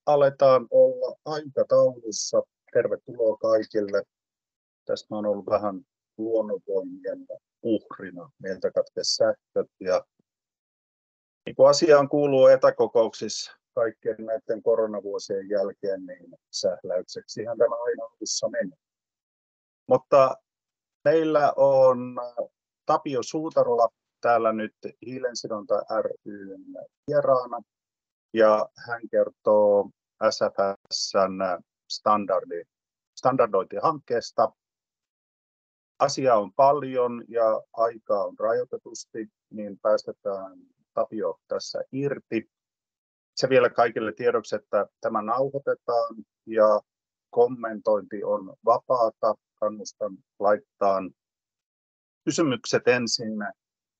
aletaan olla aikataulussa. Tervetuloa kaikille. Tästä on ollut vähän luonnonvoimien uhrina. Meiltä katkesi sähköt ja niin kuin asiaan kuuluu etäkokouksissa kaikkien näiden koronavuosien jälkeen, niin sähläykseksihän tämä aina alussa meni. Mutta meillä on Tapio Suutarola täällä nyt Hiilensidonta ry:n vieraana ja hän kertoo SFS:n standardointihankkeesta. Asiaa on paljon ja aikaa on rajoitetusti, niin päästetään Tapio tässä irti. Se vielä kaikille tiedoksi, että tämä nauhoitetaan ja kommentointi on vapaata. Kannustan laittaa kysymykset ensin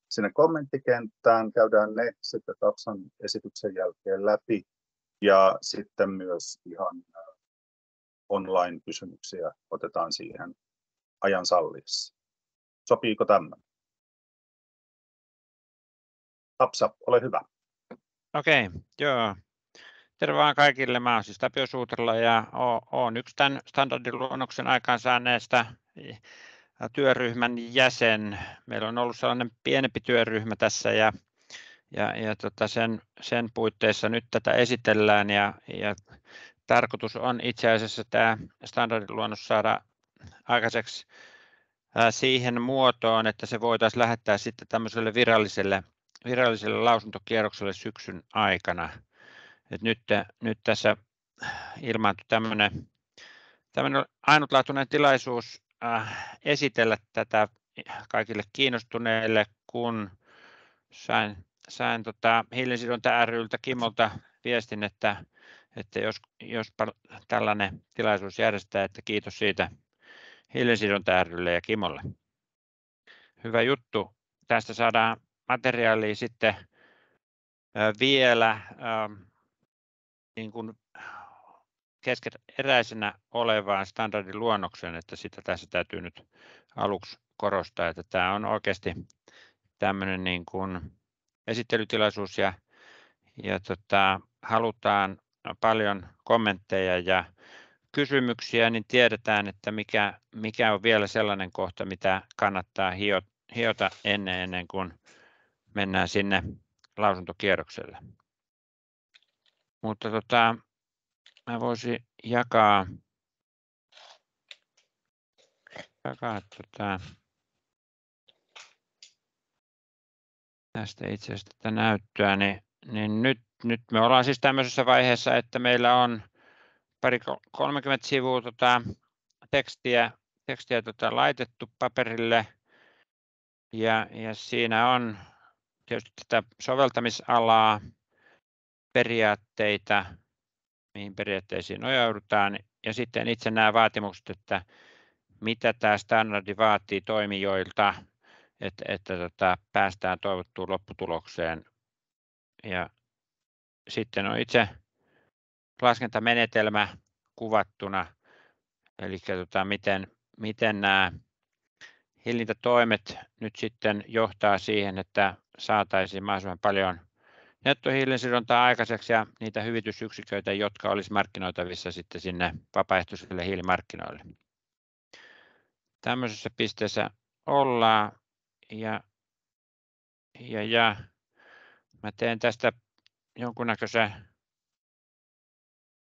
sinne kommenttikenttään. Käydään ne sitten Tapsan esityksen jälkeen läpi ja sitten myös ihan online-kysymyksiä otetaan siihen ajan salliessa. Sopiiko tämä? Tapsa, ole hyvä. Okei, joo. Terve vaan kaikille. Mä oon siis Tapio Suutarola ja oon yksi tämän standardiluonnoksen aikaansaaneesta työryhmän jäsen. Meillä on ollut sellainen pienempi työryhmä tässä ja sen puitteissa nyt tätä esitellään ja tarkoitus on itse asiassa tämä standardiluonnos saada aikaiseksi siihen muotoon, että se voitaisiin lähettää sitten tämmöiselle viralliselle lausuntokierrokselle syksyn aikana. Et nyt tässä ilmaantui tämmöinen ainutlaatuinen tilaisuus esitellä tätä kaikille kiinnostuneille, kun sain Hiilensidonta ry:ltä Kimolta viestin, että jos tällainen tilaisuus järjestää, että kiitos siitä Hiilensidonta ry:lle ja Kimolle. Hyvä juttu. Tästä saadaan materiaalia sitten vielä niin kuin keskeneräisenä olevaan standardiluonnokseen, että sitä tässä täytyy nyt aluksi korostaa, että tämä on oikeasti tämmöinen niin kuin esittelytilaisuus ja halutaan paljon kommentteja ja kysymyksiä, niin tiedetään, että mikä on vielä sellainen kohta, mitä kannattaa hiota ennen kuin mennään sinne lausuntokierrokselle. Mutta mä voisin jakaa tästä itse asiassa tätä näyttöä, niin nyt me ollaan siis tämmöisessä vaiheessa, että meillä on 30 sivua tekstiä laitettu paperille ja siinä on tietysti tätä soveltamisalaa, periaatteita, mihin periaatteisiin nojaudutaan ja sitten itse nämä vaatimukset, että mitä tämä standardi vaatii toimijoilta, että päästään toivottuun lopputulokseen. Ja sitten on itse laskentamenetelmä kuvattuna, eli miten nämä hillintätoimet nyt sitten johtaa siihen, että saataisiin mahdollisimman paljon nettohiilensidontaa aikaiseksi ja niitä hyvitysyksiköitä, jotka olisi markkinoitavissa sitten sinne vapaaehtoisille hiilimarkkinoille. Tämmöisessä pisteessä ollaan ja mä teen tästä jonkunnäköisen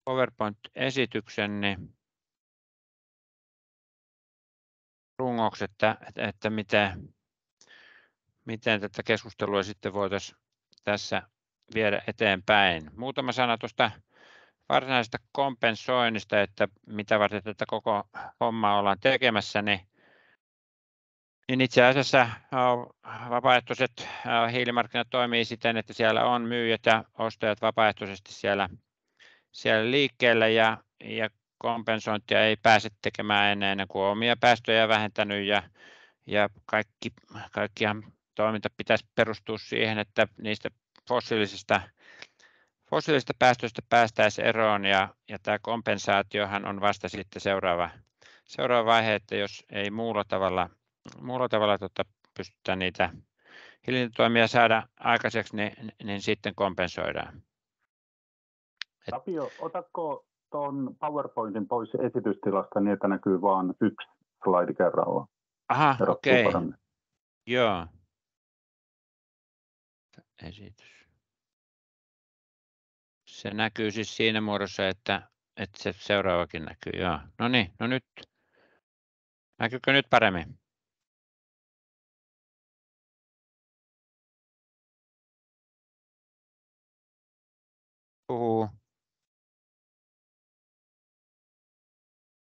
PowerPoint-esityksen niin rungoksi, että miten tätä keskustelua sitten voitaisiin tässä viedä eteenpäin. Muutama sana tuosta varsinaisesta kompensoinnista, että mitä varten tätä koko hommaa ollaan tekemässä, niin itse asiassa vapaaehtoiset hiilimarkkinat toimii siten, että siellä on myyjät ja ostajat vapaaehtoisesti siellä liikkeellä ja kompensointia ei pääse tekemään ennen kuin omia päästöjä vähentänyt ja kaikkihan toiminta pitäisi perustua siihen, että niistä fossiilisista päästöistä päästäisiin eroon ja tämä kompensaatiohan on vasta sitten seuraava vaihe, että jos ei muulla tavalla pystytä niitä hillintätoimia saada aikaiseksi, niin sitten kompensoidaan. Tapio, otatko tuon PowerPointin pois esitystilasta niin, että näkyy vain yksi slaidi kerrallaan? Aha, okei. Paremmin. Joo. Esitys. Se näkyy siis siinä muodossa, että se seuraavakin näkyy. Joo. No niin, no nyt. Näkyykö nyt paremmin? Puhuu.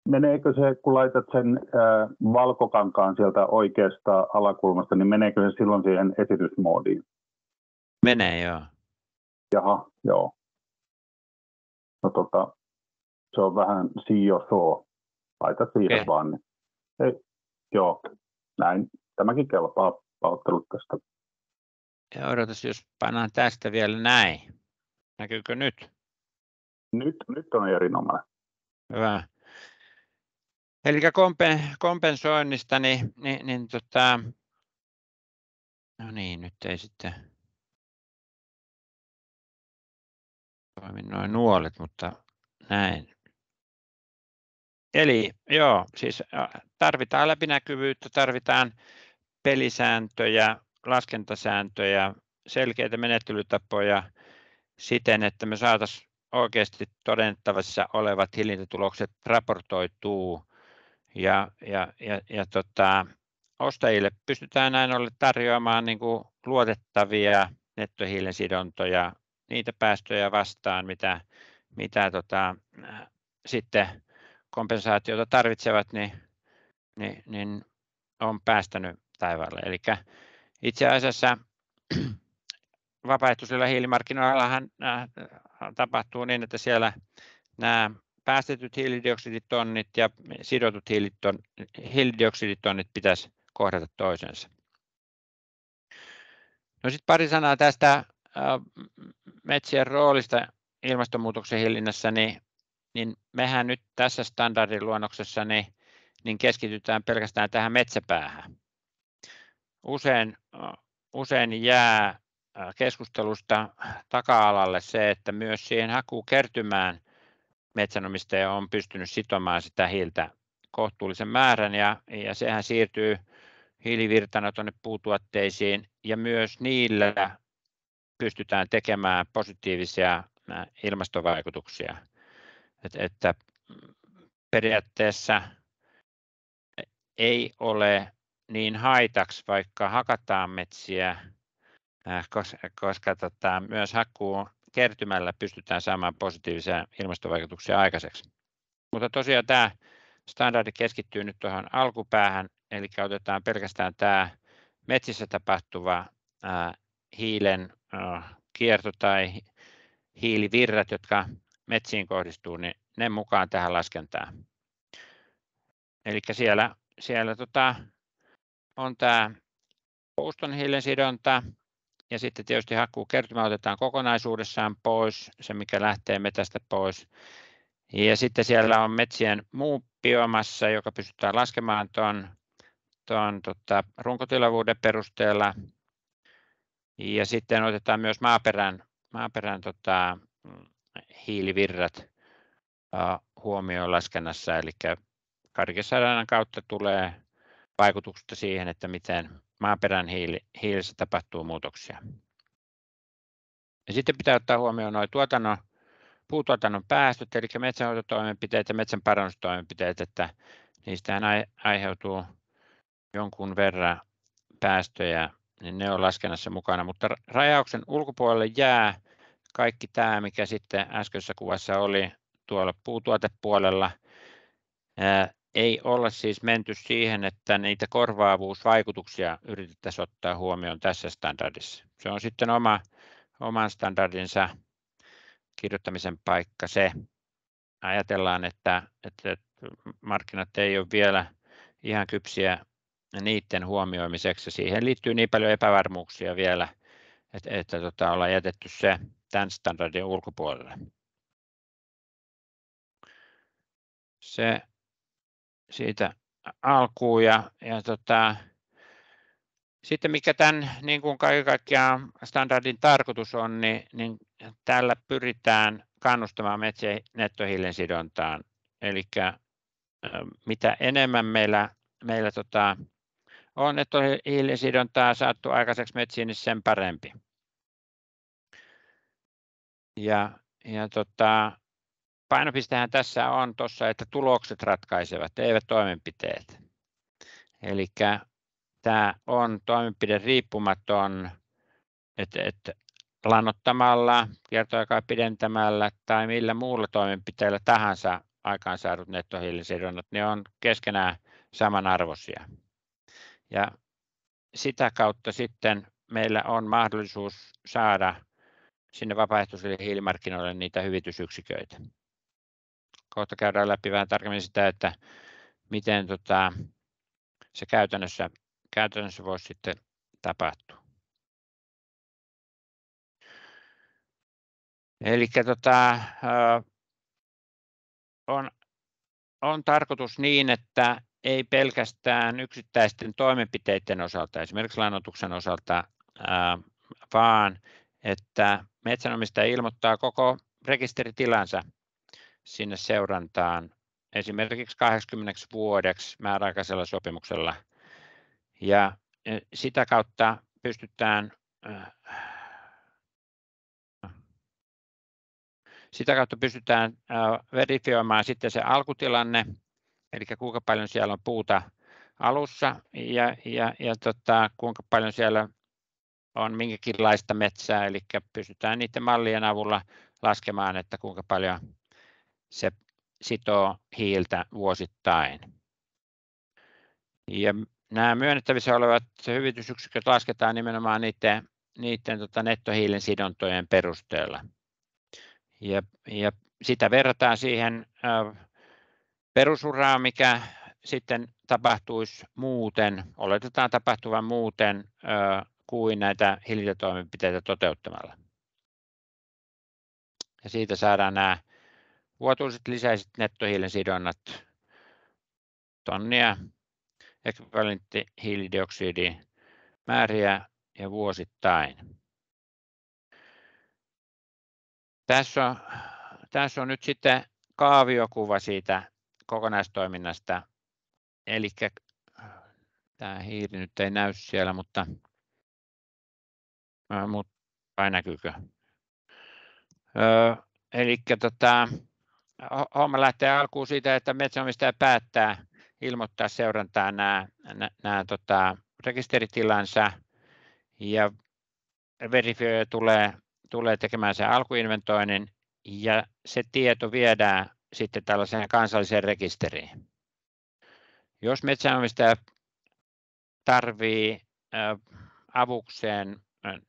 Meneekö se, kun laitat sen valkokankaan sieltä oikeasta alakulmasta, niin meneekö se silloin siihen esitysmoodiin? Menee, joo. Jaha, joo. No se on vähän see or so. Laita siihen vaan. Niin. Ei, joo, näin. Tämäkin kelpaa pahoittelut tästä. Ja odotas, jos pannaan tästä vielä näin. Näkyykö nyt? Nyt on erinomainen. Hyvä. Eli kompensoinnista, no niin, nyt ei sitten toimi noin nuolet, mutta näin. Eli joo, siis tarvitaan läpinäkyvyyttä, tarvitaan pelisääntöjä, laskentasääntöjä, selkeitä menettelytapoja siten, että me saataisiin oikeasti todennettavissa olevat hillintätulokset raportoituu ja ostajille pystytään näin ollen tarjoamaan niin kuin luotettavia nettohiilensidontoja, niitä päästöjä vastaan, mitä sitten kompensaatiota tarvitsevat, niin on päästänyt taivaalle. Eli itse asiassa vapaaehtoisilla hiilimarkkinoillahan tapahtuu niin, että siellä nämä päästetyt hiilidioksiditonnit ja sidotut hiilidioksiditonnit pitäisi kohdata toisensa. No sitten pari sanaa tästä metsien roolista ilmastonmuutoksen hillinnässä, niin mehän nyt tässä standardiluonnoksessa niin keskitytään pelkästään tähän metsäpäähän. Usein jää keskustelusta taka-alalle se, että myös siihen hakukertymään metsänomistaja on pystynyt sitomaan sitä hiiltä kohtuullisen määrän ja sehän siirtyy hiilivirtana tuonne puutuotteisiin ja myös niillä pystytään tekemään positiivisia ilmastovaikutuksia. Että periaatteessa ei ole niin haitaksi, vaikka hakataan metsiä, koska myös hakkuun kertymällä pystytään saamaan positiivisia ilmastovaikutuksia aikaiseksi. Mutta tosiaan tämä standardi keskittyy nyt tuohon alkupäähän, eli otetaan pelkästään tämä metsissä tapahtuva hiilen kierto tai hiilivirrat, jotka metsiin kohdistuu, niin ne mukaan tähän laskentaan. Eli siellä on tämä puuston hiilen sidonta ja sitten tietysti hakkuukertymä otetaan kokonaisuudessaan pois, se mikä lähtee metästä pois. Ja sitten siellä on metsien muu biomassa, joka pystytään laskemaan tuon runkotilavuuden perusteella. Ja sitten otetaan myös maaperän hiilivirrat huomioon laskennassa, eli karikesaradan kautta tulee vaikutusta siihen, että miten maaperän hiilessä tapahtuu muutoksia. Ja sitten pitää ottaa huomioon nuo puutuotannon päästöt, eli metsänhoitotoimenpiteet ja metsän parannustoimenpiteet, että niistähän aiheutuu jonkun verran päästöjä, niin ne on laskennassa mukana, mutta rajauksen ulkopuolelle jää kaikki tämä, mikä sitten äskeisessä kuvassa oli tuolla puutuotepuolella. Ei olla siis menty siihen, että niitä korvaavuusvaikutuksia yritettäisiin ottaa huomioon tässä standardissa. Se on sitten oman standardinsa kirjoittamisen paikka se. Ajatellaan, että markkinat ei ole vielä ihan kypsiä niiden huomioimiseksi. Siihen liittyy niin paljon epävarmuuksia vielä, että ollaan jätetty se tämän standardin ulkopuolelle. Se siitä alkuun sitten mikä tämän niin kuin kaiken kaikkiaan standardin tarkoitus on, niin tällä pyritään kannustamaan metsien nettohiilensidontaan. Eli mitä enemmän meillä on nettohiilensidontaa saatu aikaiseksi metsiin, niin sen parempi. Painopistehän tässä on tuossa, että tulokset ratkaisevat, eivät toimenpiteet. Eli tämä on toimenpide riippumaton, että lannoittamalla, kiertoaikaa pidentämällä tai millä muulla toimenpiteellä tahansa aikaansaadut nettohiilisidonnat, ne on keskenään samanarvoisia. Ja sitä kautta sitten meillä on mahdollisuus saada sinne vapaaehtoisille hiilimarkkinoille niitä hyvitysyksiköitä. Kohta käydään läpi vähän tarkemmin sitä, että miten se käytännössä voisi sitten tapahtua. Eli on tarkoitus niin, että ei pelkästään yksittäisten toimenpiteiden osalta, esimerkiksi lannoituksen osalta, vaan että metsänomistaja ilmoittaa koko rekisteritilansa sinne seurantaan esimerkiksi 80 vuodeksi määräaikaisella sopimuksella. Ja sitä kautta pystytään verifioimaan sitten se alkutilanne, eli kuinka paljon siellä on puuta alussa ja kuinka paljon siellä on minkäkinlaista metsää, eli pystytään niiden mallien avulla laskemaan, että kuinka paljon se sitoo hiiltä vuosittain. Ja nämä myönnettävissä olevat hyvitysyksiköt lasketaan nimenomaan niiden nettohiilen sidontojen perusteella. Ja sitä verrataan siihen perusuraan, mikä sitten tapahtuisi muuten, oletetaan tapahtuvan muuten kuin näitä hillintätoimenpiteitä toteuttamalla. Ja siitä saadaan nämä vuotuiset lisäiset nettohiilen sidonnat tonnia ekvivalenttihiilidioksidimääriä ja vuosittain. Tässä on nyt sitten kaaviokuva siitä kokonaistoiminnasta. Eli tämä hiili nyt ei näy siellä, mutta vai näkyykö? Eli homma lähtee alkuun siitä, että metsänomistaja päättää ilmoittaa seurantaan nämä rekisteritilansa ja verifioija tulee tekemään sen alkuinventoinnin ja se tieto viedään sitten tällaiseen kansalliseen rekisteriin. Jos metsänomistaja tarvitsee avukseen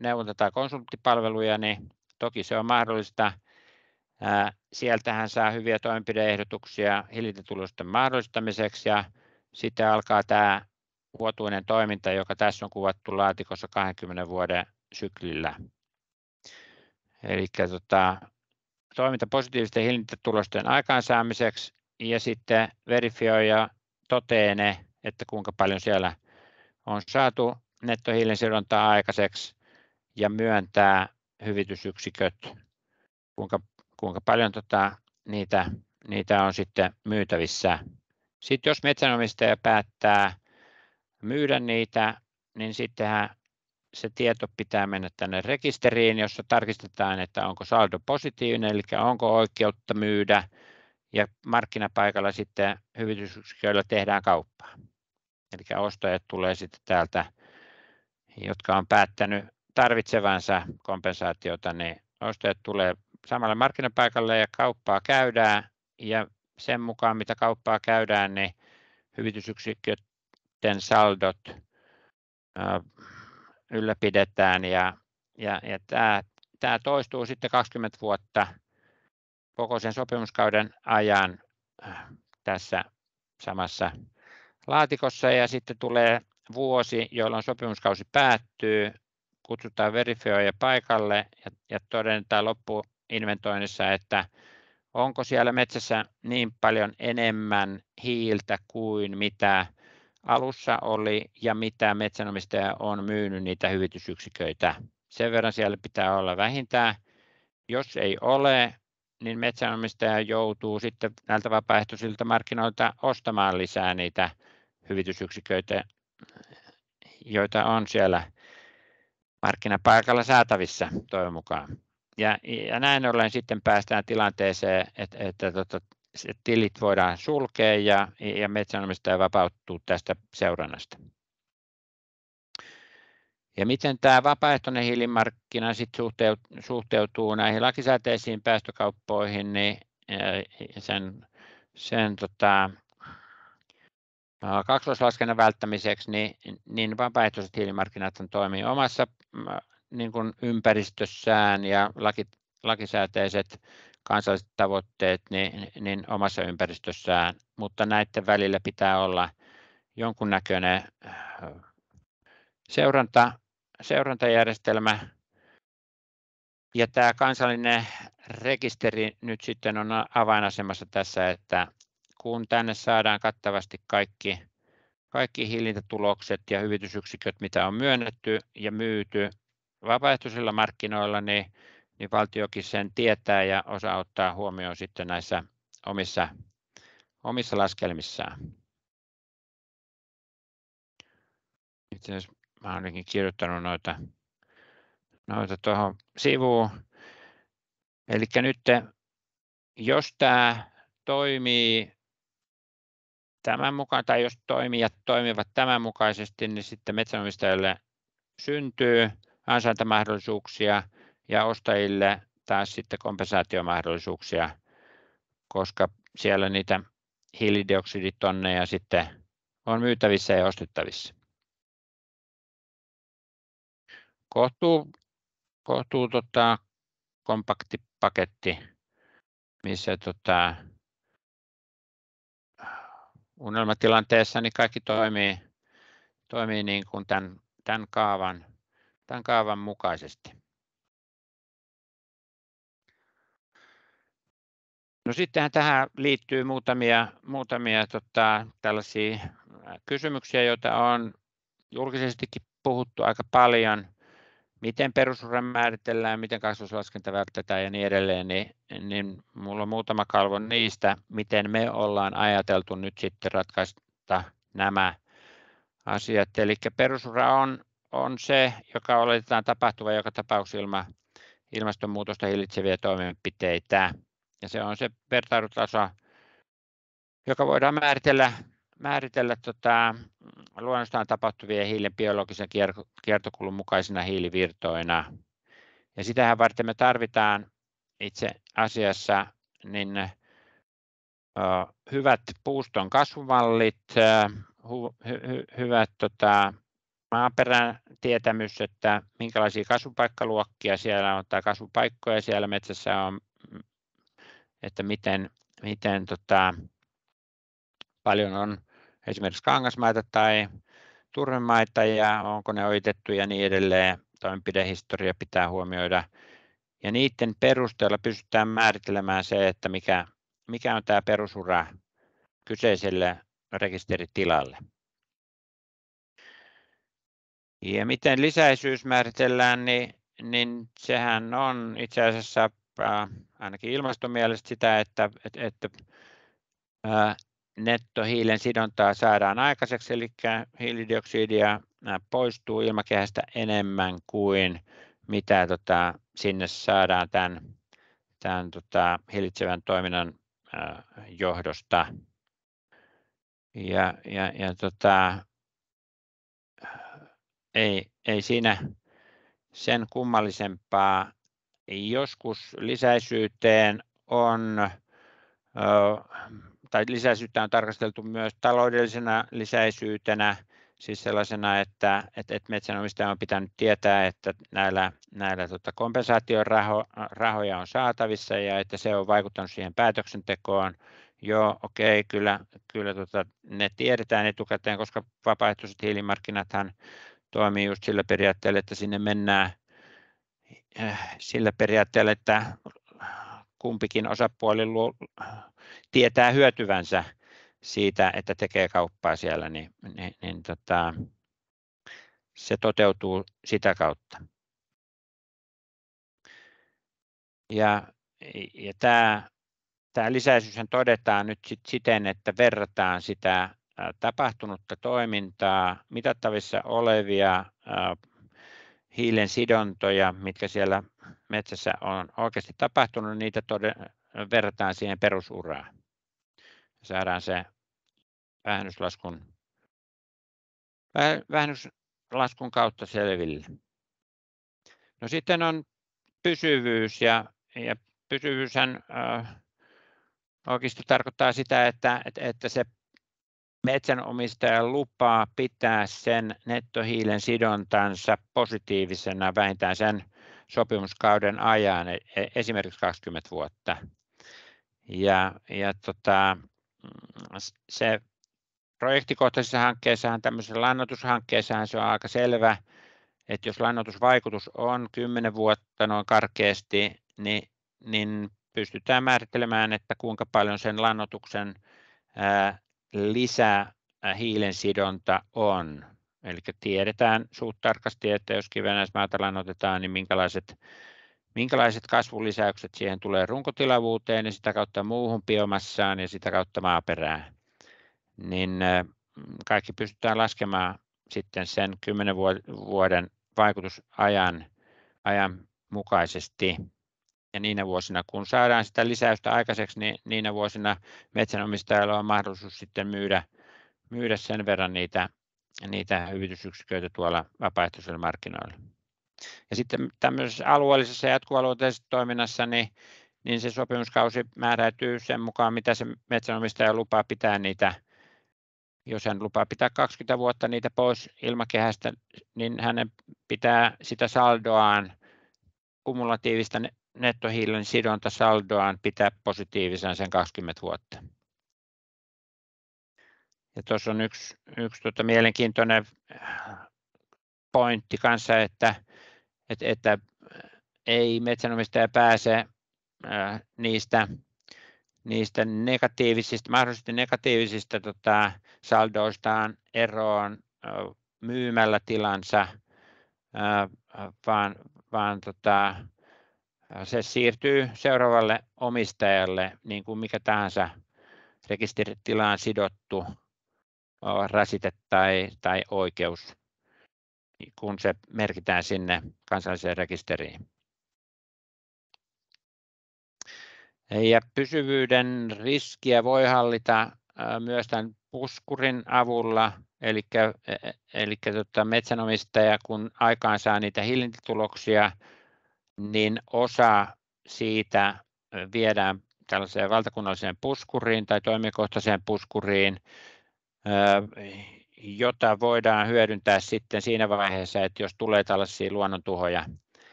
neuvonta- tai konsulttipalveluja, niin toki se on mahdollista. Sieltähän saa hyviä toimenpide-ehdotuksia hillintätulosten mahdollistamiseksi ja sitten alkaa tämä vuotuinen toiminta, joka tässä on kuvattu laatikossa 20 vuoden syklillä. Eli toiminta positiivisten hillintätulosten aikaansaamiseksi ja sitten verifioija toteaa ne, että kuinka paljon siellä on saatu nettohiilen sidontaa aikaiseksi ja myöntää hyvitysyksiköt, kuinka paljon niitä on sitten myytävissä. Sitten jos metsänomistaja päättää myydä niitä, niin sittenhän se tieto pitää mennä tänne rekisteriin, jossa tarkistetaan, että onko saldo positiivinen, eli onko oikeutta myydä, ja markkinapaikalla sitten hyvitysyksiköillä tehdään kauppaa. Eli ostajat tulee sitten täältä, jotka on päättänyt tarvitsevansa kompensaatiota, niin ostajat tulee samalle markkinapaikalle ja kauppaa käydään, ja sen mukaan mitä kauppaa käydään, niin hyvitysyksiköiden saldot ylläpidetään ja tämä toistuu sitten 20 vuotta koko sen sopimuskauden ajan tässä samassa laatikossa ja sitten tulee vuosi, jolloin sopimuskausi päättyy, kutsutaan verifioija paikalle ja todennetaan loppuinventoinnissa, että onko siellä metsässä niin paljon enemmän hiiltä kuin mitä alussa oli ja mitä metsänomistaja on myynyt niitä hyvitysyksiköitä. Sen verran siellä pitää olla vähintään. Jos ei ole, niin metsänomistaja joutuu sitten näiltä vapaaehtoisilta markkinoilta ostamaan lisää niitä hyvitysyksiköitä, joita on siellä markkinapaikalla saatavissa toivon mukaan. Ja näin ollen sitten päästään tilanteeseen, että tilit voidaan sulkea ja metsänomistaja vapautuu tästä seurannasta. Ja miten tämä vapaaehtoinen hiilimarkkina sitten suhteutuu näihin lakisääteisiin päästökauppoihin, niin sen kaksoislaskennan välttämiseksi, niin vapaaehtoiset hiilimarkkinat toimii omassa niin kuin ympäristössään ja lakisääteiset kansalliset tavoitteet niin omassa ympäristössään, mutta näiden välillä pitää olla jonkunnäköinen seurantajärjestelmä. Ja tämä kansallinen rekisteri nyt sitten on avainasemassa tässä, että kun tänne saadaan kattavasti kaikki hillintätulokset ja hyvitysyksiköt, mitä on myönnetty ja myyty vapaaehtoisilla markkinoilla, niin valtiokin sen tietää ja osaa ottaa huomioon sitten näissä omissa laskelmissaan. Itse asiassa mä olen kirjoittanut noita tuohon sivuun. Eli nyt jos tämä toimii tämän mukaan, tai jos toimijat toimivat tämän mukaisesti, niin sitten metsänomistajille syntyy ansaintamahdollisuuksia ja ostajille taas sitten kompensaatiomahdollisuuksia, koska siellä niitä hiilidioksiditonneja sitten on myytävissä ja ostettavissa. Kohtuu kompakti paketti, missä unelmatilanteessa niin kaikki toimii niin kuin tämän kaavan mukaisesti. No sittenhän tähän liittyy muutamia tällaisia kysymyksiä, joita on julkisestikin puhuttu aika paljon. Miten perusura määritellään, miten kaksoislaskenta vältetään ja niin edelleen, niin minulla on muutama kalvo niistä, miten me ollaan ajateltu nyt sitten ratkaista nämä asiat. Eli perusura on se, joka oletetaan tapahtuva joka tapauksessa ilmastonmuutosta hillitseviä toimenpiteitä. Ja se on se vertailutaso, joka voidaan määritellä luonnostaan tapahtuvien hiilen biologisen kiertokulun mukaisina hiilivirtoina. Ja sitähän varten me tarvitaan itse asiassa niin hyvät puuston kasvumallit, hyvät maaperän tietämys, että minkälaisia kasvupaikkaluokkia siellä on tai kasvupaikkoja siellä metsässä on, että miten paljon on esimerkiksi kangasmaita tai turvemaita ja onko ne ojitettu ja niin edelleen. Toimenpidehistoria pitää huomioida ja niiden perusteella pystytään määrittelemään se, että mikä on tämä perusura kyseiselle rekisteritilalle. Ja miten lisäisyys määritellään, niin sehän on itse asiassa ainakin ilmastomielestä sitä, että nettohiilen sidontaa saadaan aikaiseksi, eli hiilidioksidia poistuu ilmakehästä enemmän kuin mitä sinne saadaan tämän hillitsevän toiminnan johdosta. Ei siinä sen kummallisempaa. Joskus lisäisyyteen tai lisäisyyttä on tarkasteltu myös taloudellisena lisäisyytenä, siis sellaisena, että metsänomistaja on pitänyt tietää, että näillä kompensaatiorahoja on saatavissa ja että se on vaikuttanut siihen päätöksentekoon. Joo, okei, kyllä ne tiedetään etukäteen, koska vapaaehtoiset hiilimarkkinathan toimii just sillä periaatteella, että sinne mennään sillä periaatteella, että kumpikin osapuoli tietää hyötyvänsä siitä, että tekee kauppaa siellä, niin se toteutuu sitä kautta. Ja ja tämä lisäisyyshän todetaan nyt siten, että verrataan sitä tapahtunutta toimintaa, mitattavissa olevia hiilen sidontoja, mitkä siellä metsässä on oikeasti tapahtunut, niitä verrataan siihen perusuraan. Saadaan se vähennyslaskun kautta selville. No sitten on pysyvyys, ja pysyvyyshän oikeasti tarkoittaa sitä, että se metsänomistaja lupaa pitää sen nettohiilen sidontansa positiivisena vähintään sen sopimuskauden ajan, esimerkiksi 20 vuotta. Se projektikohtaisissa hankkeissahan, tämmöisessä lannoitushankkeessahan se on aika selvä, että jos lannoitusvaikutus on 10 vuotta noin karkeasti, niin pystytään määrittelemään, että kuinka paljon sen lannoituksen lisää hiilensidonta on. Eli tiedetään suht tarkasti, että jos kivennäismaata lannoitetaan, niin minkälaiset kasvulisäykset siihen tulee runkotilavuuteen ja sitä kautta muuhun biomassaan ja sitä kautta maaperään. Niin kaikki pystytään laskemaan sitten sen 10 vuoden vaikutusajan mukaisesti. Ja niinä vuosina, kun saadaan sitä lisäystä aikaiseksi, niin niinä vuosina metsänomistajalla on mahdollisuus sitten myydä sen verran niitä hyvitysyksiköitä tuolla vapaaehtoisilla markkinoilla. Ja sitten tämmöisessä alueellisessa jatkuvaluonteisessa toiminnassa, niin se sopimuskausi määräytyy sen mukaan, mitä se metsänomistaja lupaa pitää niitä. Jos hän lupaa pitää 20 vuotta niitä pois ilmakehästä, niin hänen pitää sitä saldoaan, kumulatiivista nettohiilen sidontasaldoaan pitää positiivisena sen 20 vuotta. Ja tuossa on yksi mielenkiintoinen pointti kanssa, että ei metsänomistaja pääse niistä mahdollisesti negatiivisista saldoistaan eroon myymällä tilansa, vaan se siirtyy seuraavalle omistajalle, niin kuin mikä tahansa rekisteritilaan sidottu rasite tai oikeus, kun se merkitään sinne kansalliseen rekisteriin. Ja pysyvyyden riskiä voi hallita myös tämän puskurin avulla, eli metsänomistaja kun aikaansaa niitä hillintätuloksia, niin osa siitä viedään tällaiseen valtakunnalliseen puskuriin tai toimijakohtaiseen puskuriin, jota voidaan hyödyntää sitten siinä vaiheessa, että jos tulee tällaisia luonnontuhoja,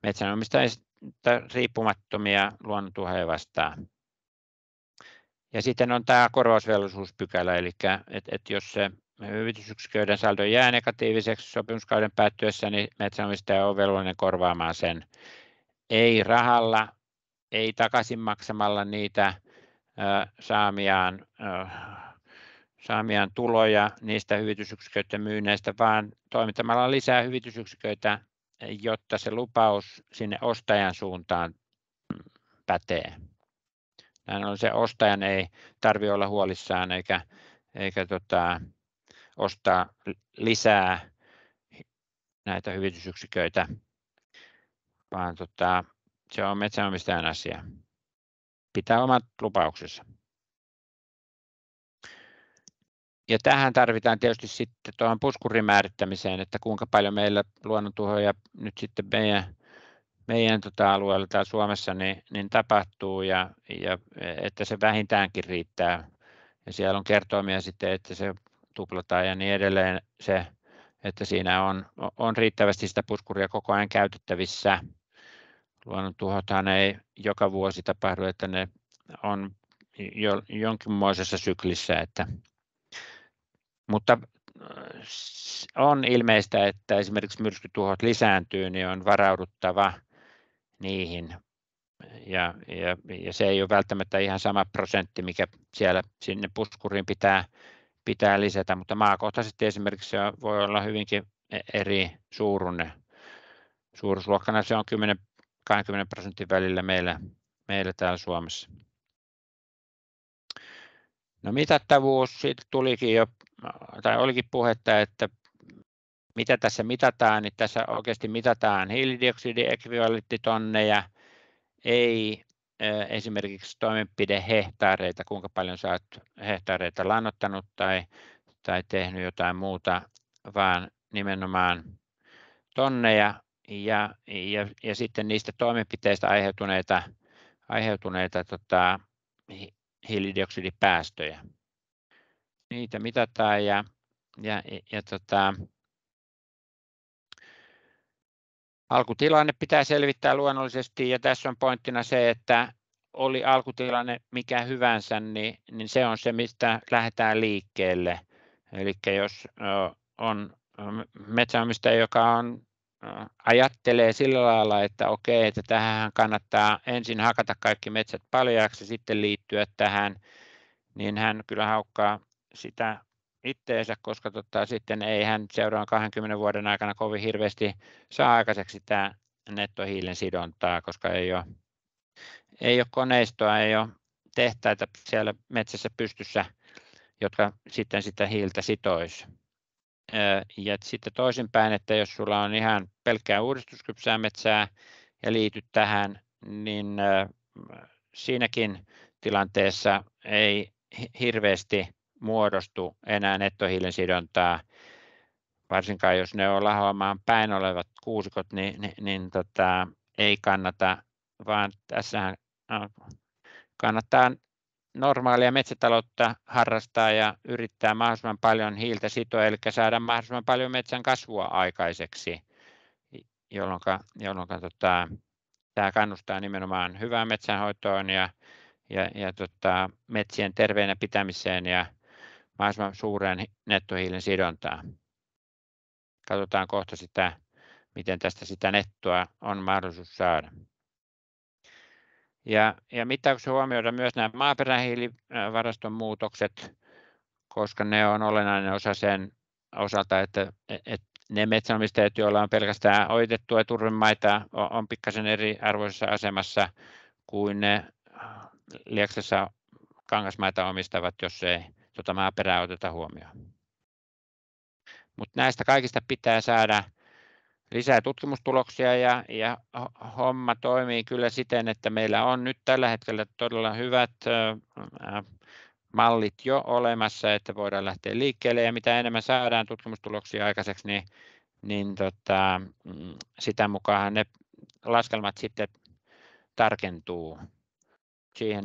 metsänomistajista riippumattomia luonnontuhoja vastaan. Ja sitten on tämä korvausvelvollisuuspykälä, eli että jos se hyvitysyksiköiden saldo jää negatiiviseksi sopimuskauden päättyessä, niin metsänomistaja on velvollinen korvaamaan sen. Ei rahalla, ei takaisin maksamalla niitä saamiaan tuloja niistä hyvitysyksiköiden myynneistä, vaan toimittamalla lisää hyvitysyksiköitä, jotta se lupaus sinne ostajan suuntaan pätee. Näin on, se ostajan ei tarvitse olla huolissaan eikä ostaa lisää näitä hyvitysyksiköitä, vaan se on metsänomistajan asia. Pitää omat lupauksensa. Ja tähän tarvitaan tietysti sitten tuohon puskurin määrittämiseen, että kuinka paljon meillä luonnontuhoja nyt sitten meidän alueella täällä Suomessa niin tapahtuu ja että se vähintäänkin riittää. Ja siellä on kertoimia sitten, että se tuplataan ja niin edelleen se, että siinä on riittävästi sitä puskuria koko ajan käytettävissä. Luonnontuhothan ei joka vuosi tapahdu, että ne on jonkinmoisessa syklissä, mutta on ilmeistä, että esimerkiksi myrskytuhot lisääntyy, niin on varauduttava niihin. Ja se ei ole välttämättä ihan sama prosentti, mikä siellä sinne puskuriin pitää lisätä, mutta maakohtaisesti esimerkiksi se voi olla hyvinkin eri suuruinen. Suuruusluokkana se on 10-20% välillä meillä meillä täällä Suomessa. No mitattavuus, siitä tulikin jo, tai olikin puhetta, että mitä tässä mitataan, niin tässä oikeasti mitataan hiilidioksidiekvivalenttitonneja, ei esimerkiksi toimenpidehehtaareita, kuinka paljon sä oot hehtaareita lannoittanut tai tehnyt jotain muuta, vaan nimenomaan tonneja ja sitten niistä toimenpiteistä aiheutuneita hiilidioksidipäästöjä. Niitä mitataan ja alkutilanne pitää selvittää luonnollisesti, ja tässä on pointtina se, että oli alkutilanne mikä hyvänsä, niin se on se, mistä lähdetään liikkeelle. Eli jos on metsänomistaja, joka ajattelee sillä lailla, että okei, että tähän kannattaa ensin hakata kaikki metsät paljaaksi ja sitten liittyä tähän, niin hän kyllä haukkaa sitä itteensä, koska sitten ei hän seuraavan 20 vuoden aikana kovin hirveästi saa aikaiseksi sitä nettohiilen sidontaa, koska ei ole koneistoa, ei ole tehtaita siellä metsässä pystyssä, jotka sitten sitä hiiltä sitoisi. Ja sitten toisinpäin, että jos sulla on ihan pelkkää uudistuskypsää metsää ja liityt tähän, niin siinäkin tilanteessa ei hirveästi muodostu enää nettohiilen sidontaa, varsinkaan jos ne on lahoamaan päin olevat kuusikot, niin ei kannata, vaan tässä kannattaa normaalia metsätaloutta harrastaa ja yrittää mahdollisimman paljon hiiltä sitoa, eli saada mahdollisimman paljon metsän kasvua aikaiseksi, jolloin tämä kannustaa nimenomaan hyvään metsänhoitoon ja metsien terveenä pitämiseen ja mahdollisimman suureen nettohiilen sidontaan. Katsotaan kohta sitä, miten tästä sitä nettoa on mahdollisuus saada. Ja mittauksessa huomioida myös nämä maaperähiilivaraston muutokset, koska ne on olennainen osa sen osalta, että ne metsänomistajat, joilla on pelkästään ojitettua turvemaita, on pikkasen eriarvoisessa asemassa kuin ne Lieksassa kangasmaita omistavat, jos ei maaperää oteta huomioon. Mutta näistä kaikista pitää saada lisää tutkimustuloksia ja homma toimii kyllä siten, että meillä on nyt tällä hetkellä todella hyvät mallit jo olemassa, että voidaan lähteä liikkeelle, ja mitä enemmän saadaan tutkimustuloksia aikaiseksi, niin sitä mukaan ne laskelmat sitten tarkentuu. Siihen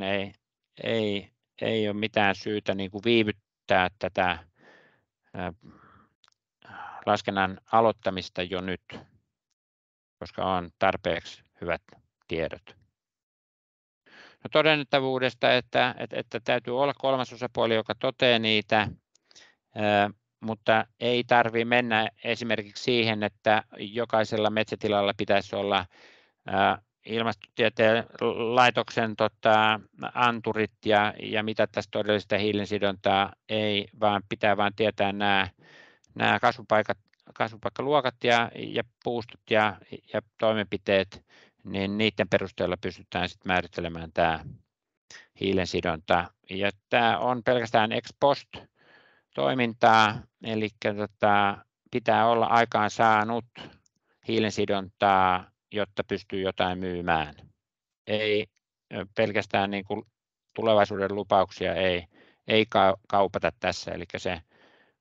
ei ole mitään syytä niin kuin viivyttää tätä laskennan aloittamista jo nyt, koska on tarpeeksi hyvät tiedot. No, todennettavuudesta, että täytyy olla kolmas osapuoli, joka toteaa niitä, mutta ei tarvitse mennä esimerkiksi siihen, että jokaisella metsätilalla pitäisi olla ilmastotieteen laitoksen anturit ja mitä tässä todellista hiilensidontaa, ei, vaan pitää vain tietää nämä kasvupaikkaluokat ja puustot ja toimenpiteet, niin niiden perusteella pystytään sitten määrittelemään tämä hiilensidonta. Ja tämä on pelkästään ex post toimintaa, eli pitää olla aikaan saanut hiilensidontaa, jotta pystyy jotain myymään. Ei pelkästään niin kuin tulevaisuuden lupauksia ei kaupata tässä, eli se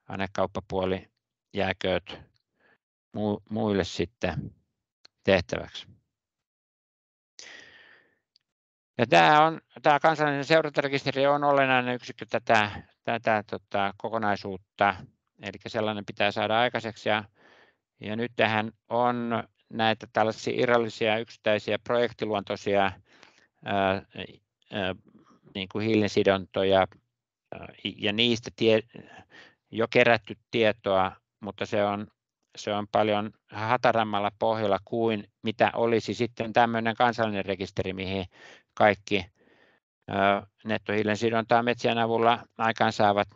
ainekauppapuoli jääkööt muille sitten tehtäväksi. Ja tämä kansallinen seurantarekisteri on olennainen yksikkö tätä kokonaisuutta, eli sellainen pitää saada aikaiseksi. Ja nyt tähän on näitä tällaisia irrallisia yksittäisiä projektiluontoisia niin kuin hiilensidontoja ja niistä jo kerätty tietoa, mutta se on paljon hatarammalla pohjalla kuin mitä olisi sitten tämmöinen kansallinen rekisteri, mihin kaikki nettohiilen sidontaa metsien avulla aikaansaavat,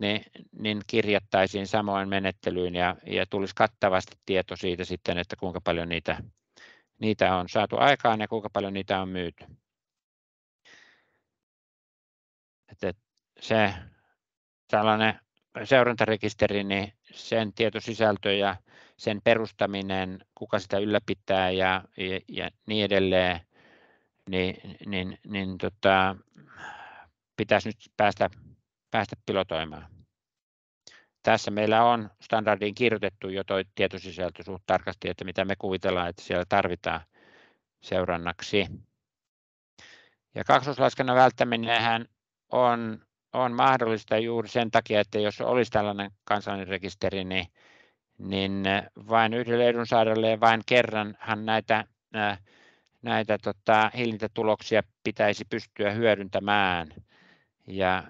niin kirjattaisiin samoin menettelyyn ja tulisi kattavasti tieto siitä sitten, että kuinka paljon niitä on saatu aikaan ja kuinka paljon niitä on myyty. että se tällainen seurantarekisteri, niin sen tietosisältö ja sen perustaminen, kuka sitä ylläpitää ja niin edelleen, niin pitäisi nyt päästä pilotoimaan. Tässä meillä on standardiin kirjoitettu jo tuo tietosisältö suht tarkasti, että mitä me kuvitellaan, että siellä tarvitaan seurannaksi. Ja kaksoislaskennan välttäminenhän on mahdollista juuri sen takia, että jos olisi tällainen kansallinen rekisteri, niin vain yhdelle edunsaajille ja vain kerranhan näitä hillintätuloksia pitäisi pystyä hyödyntämään. Ja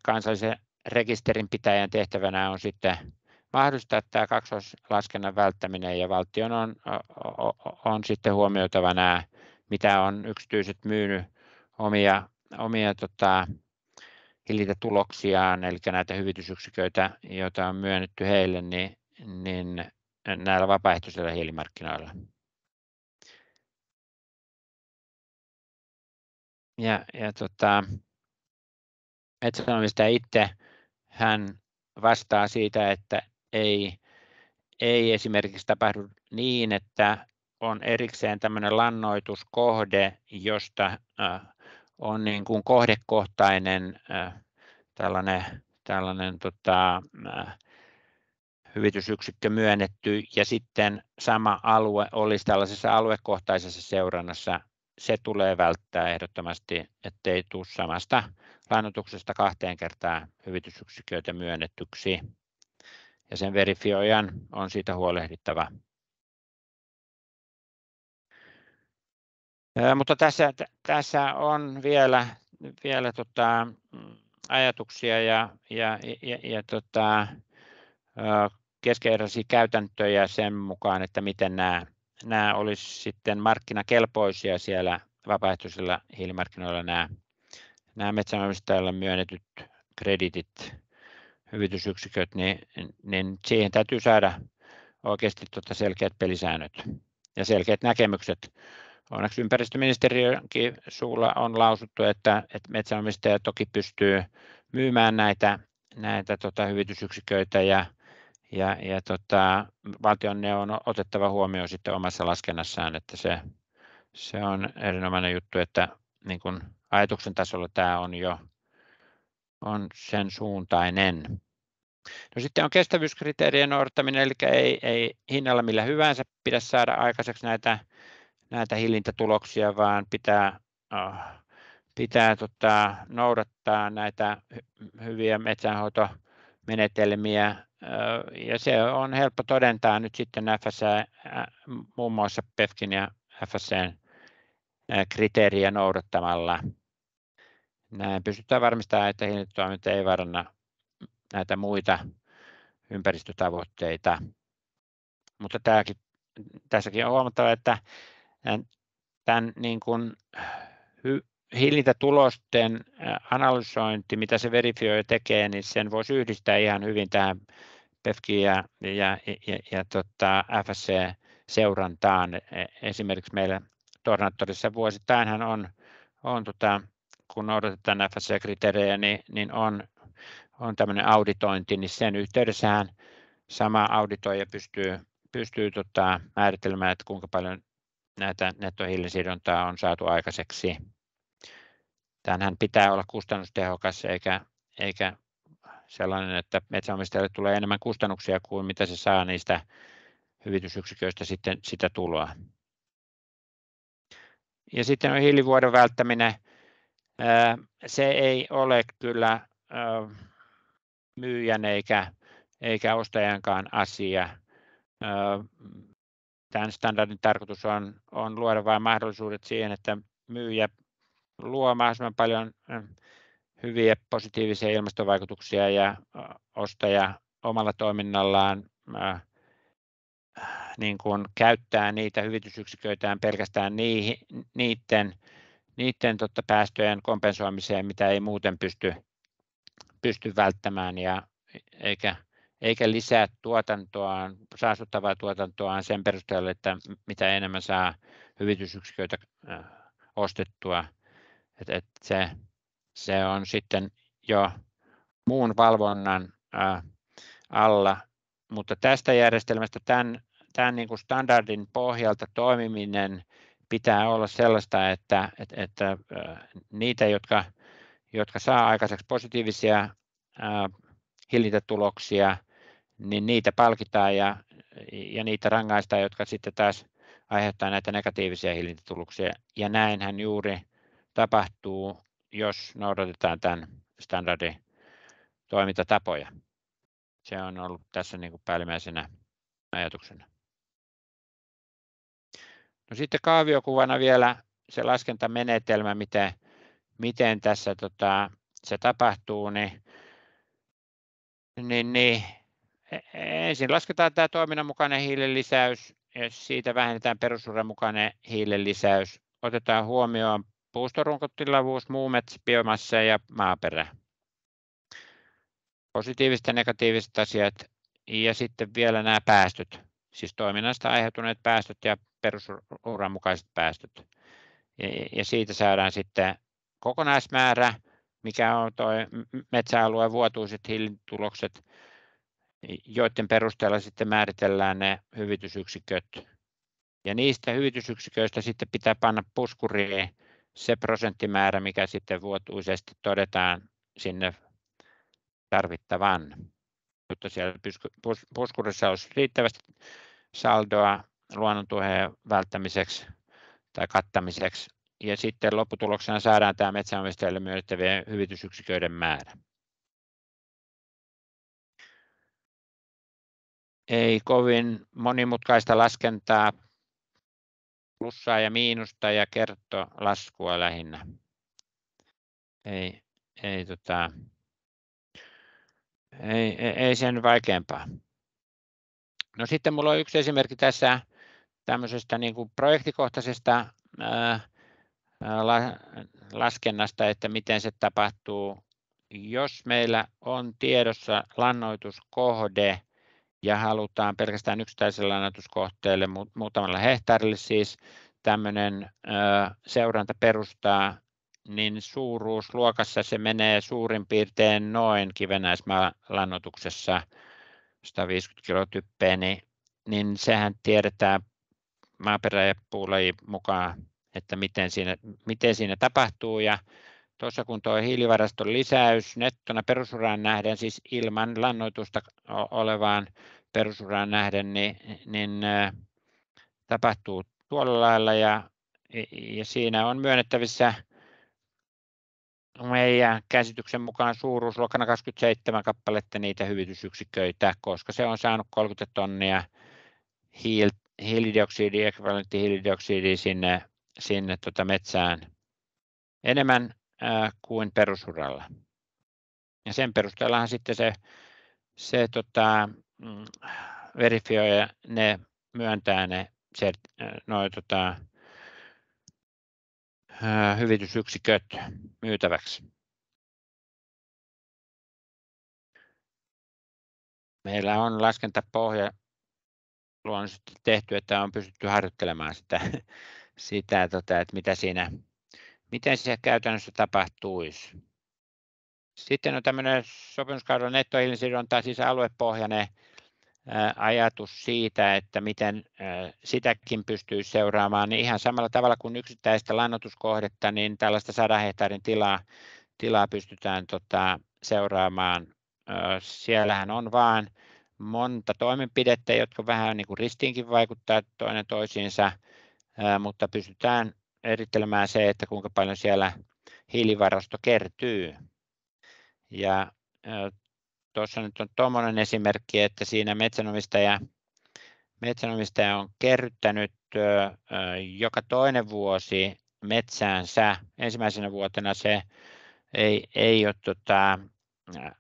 kansallisen rekisterin pitäjän tehtävänä on sitten mahdollistaa tämä kaksoislaskennan välttäminen, ja valtion on sitten huomioitava nämä, mitä on yksityiset myynyt omia hillintätuloksiaan, eli näitä hyvitysyksiköitä, joita on myönnetty heille, niin näillä vapaaehtoisilla hiilimarkkinoilla. Metsänomistaja itse hän vastaa siitä, että ei esimerkiksi tapahdu niin, että on erikseen tämmöinen lannoituskohde, josta on niin kuin kohdekohtainen tällainen hyvitysyksikkö myönnetty, ja sitten sama alue olisi tällaisessa aluekohtaisessa seurannassa. Se tulee välttää ehdottomasti, ettei tule samasta lannoituksesta 2 kertaa hyvitysyksiköitä myönnettyksi. Ja sen verifioijan on siitä huolehdittava. Mutta tässä on vielä ajatuksia ja keskeeräisiä käytäntöjä sen mukaan, että miten nämä olisi sitten markkinakelpoisia siellä vapaaehtoisilla hiilimarkkinoilla, nämä metsänomistajalle myönnetyt kreditit, hyvitysyksiköt, niin siihen täytyy saada oikeasti selkeät pelisäännöt ja selkeät näkemykset. Onneksi ympäristöministeriönkin suulla on lausuttu, että metsänomistaja toki pystyy myymään näitä hyvitysyksiköitä, ja valtion ne on otettava huomioon sitten omassa laskennassaan, että se on erinomainen juttu, että niin kuin ajatuksen tasolla tämä on sen suuntainen. No sitten on kestävyyskriteerien noudattaminen, eli ei hinnalla millä hyvänsä pidä saada aikaiseksi näitä hillintätuloksia, vaan pitää noudattaa näitä hyviä metsänhoitomenetelmiä, ja se on helppo todentaa nyt sitten muun muassa PEFCin ja FSCn kriteeriä noudattamalla. Näin pystytään varmistamaan, että hillintätoiminta ei vaaranna näitä muita ympäristötavoitteita. Mutta tässäkin on huomattava, että tämän niin kuin hillintätulosten analysointi, mitä se verifioi tekee, niin sen voisi yhdistää ihan hyvin tähän PEFCin ja FSC-seurantaan. Esimerkiksi meillä Tornatorissa vuosittainhan on kun noudatetaan FSC-kriteerejä, niin on tämmöinen auditointi, niin sen yhteydessähän sama auditoija pystyy määrittelemään, että kuinka paljon näitä nettohiilisidontaa on saatu aikaiseksi. Tämänhän pitää olla kustannustehokas eikä sellainen, että metsänomistajalle tulee enemmän kustannuksia kuin mitä se saa niistä hyvitysyksiköistä sitten sitä tuloa. Ja sitten on hiilivuodon välttäminen. Se ei ole kyllä myyjän eikä ostajankaan asia. Tämän standardin tarkoitus on luoda vain mahdollisuudet siihen, että myyjä luo mahdollisimman paljon hyviä positiivisia ilmastovaikutuksia ja ostaja omalla toiminnallaan niin kuin käyttää niitä hyvitysyksiköitään pelkästään niiden päästöjen kompensoimiseen, mitä ei muuten pysty välttämään, eikä lisää saastuttavaa tuotantoaan sen perusteella, että mitä enemmän saa hyvitysyksiköitä ostettua. se on sitten jo muun valvonnan alla, mutta tästä järjestelmästä tämän niin kuin standardin pohjalta toimiminen pitää olla sellaista, että niitä, jotka saa aikaiseksi positiivisia hillintätuloksia, niin niitä palkitaan ja niitä rangaistaan, jotka sitten taas aiheuttaa näitä negatiivisia hillintätuloksia. Ja näinhän juuri tapahtuu, jos noudatetaan tämän standardin toimintatapoja. Se on ollut tässä niin kuin päällimmäisenä ajatuksena. No sitten kaaviokuvana vielä se laskentamenetelmä, miten tässä se tapahtuu, niin ensin lasketaan tämä toiminnan mukainen hiilenlisäys ja siitä vähennetään perusuran mukainen hiilenlisäys. Otetaan huomioon puustorunkotilavuus, muu metsäbiomassa ja maaperä. Positiiviset ja negatiiviset asiat ja sitten vielä nämä päästöt, siis toiminnasta aiheutuneet päästöt ja perusuran mukaiset päästöt. Ja siitä saadaan sitten kokonaismäärä, mikä on tuo metsäalueen vuotuiset hiilitulokset, joiden perusteella sitten määritellään ne hyvitysyksiköt. Ja niistä hyvitysyksiköistä sitten pitää panna puskuriin se prosenttimäärä, mikä sitten vuotuisesti todetaan sinne tarvittavan, jotta siellä puskurissa olisi riittävästi saldoa luonnontuhojen välttämiseksi tai kattamiseksi. Ja sitten lopputuloksena saadaan tämä metsänomistajille myönnettävien hyvitysyksiköiden määrä. Ei kovin monimutkaista laskentaa, plussaa ja miinusta ja kertolaskua lähinnä. Ei sen vaikeampaa. No sitten minulla on yksi esimerkki tässä tämmöisestä niin kuin projektikohtaisesta laskennasta, että miten se tapahtuu, jos meillä on tiedossa lannoituskohde ja halutaan pelkästään yksittäiselle lannoituskohteelle muutamalla hehtaarille siis tämmöinen seuranta perustaa, niin suuruusluokassa se menee suurin piirtein noin kivennäislannoituksessa 150 kilo typpeä, niin sehän tiedetään maaperä- ja puulajin mukaan, että miten siinä tapahtuu. Ja tuossa kun tuo hiilivaraston lisäys nettona perusuraan nähden, siis ilman lannoitusta olevaan perusuraan nähden, niin tapahtuu tuolla lailla ja siinä on myönnettävissä meidän käsityksen mukaan suuruusluokkana 27 kappaletta niitä hyvitysyksiköitä, koska se on saanut 30 tonnia ekvivalenttihiilidioksidia sinne metsään enemmän kuin perusuralla. Ja sen perusteellahan sitten se verifioi ja ne myöntää ne hyvitysyksiköt myytäväksi. Meillä on laskentapohja luonnollisesti tehty, että on pystytty harjoittelemaan sitä että miten se käytännössä tapahtuisi. Sitten on tämmöinen sopimuskaudella nettohiilensidonta, siis aluepohjainen ajatus siitä, että miten sitäkin pystyy seuraamaan, niin ihan samalla tavalla kuin yksittäistä lannoituskohdetta, niin tällaista 100 hehtaarin tilaa pystytään seuraamaan. Siellähän on vain monta toimenpidettä, jotka vähän niin kuin ristiinkin vaikuttaa toinen toisiinsa, mutta pystytään erittelemään se, että kuinka paljon siellä hiilivarasto kertyy. Ja tuossa nyt on tuommoinen esimerkki, että siinä metsänomistaja on kerryttänyt joka toinen vuosi metsäänsä. Ensimmäisenä vuotena se ei ole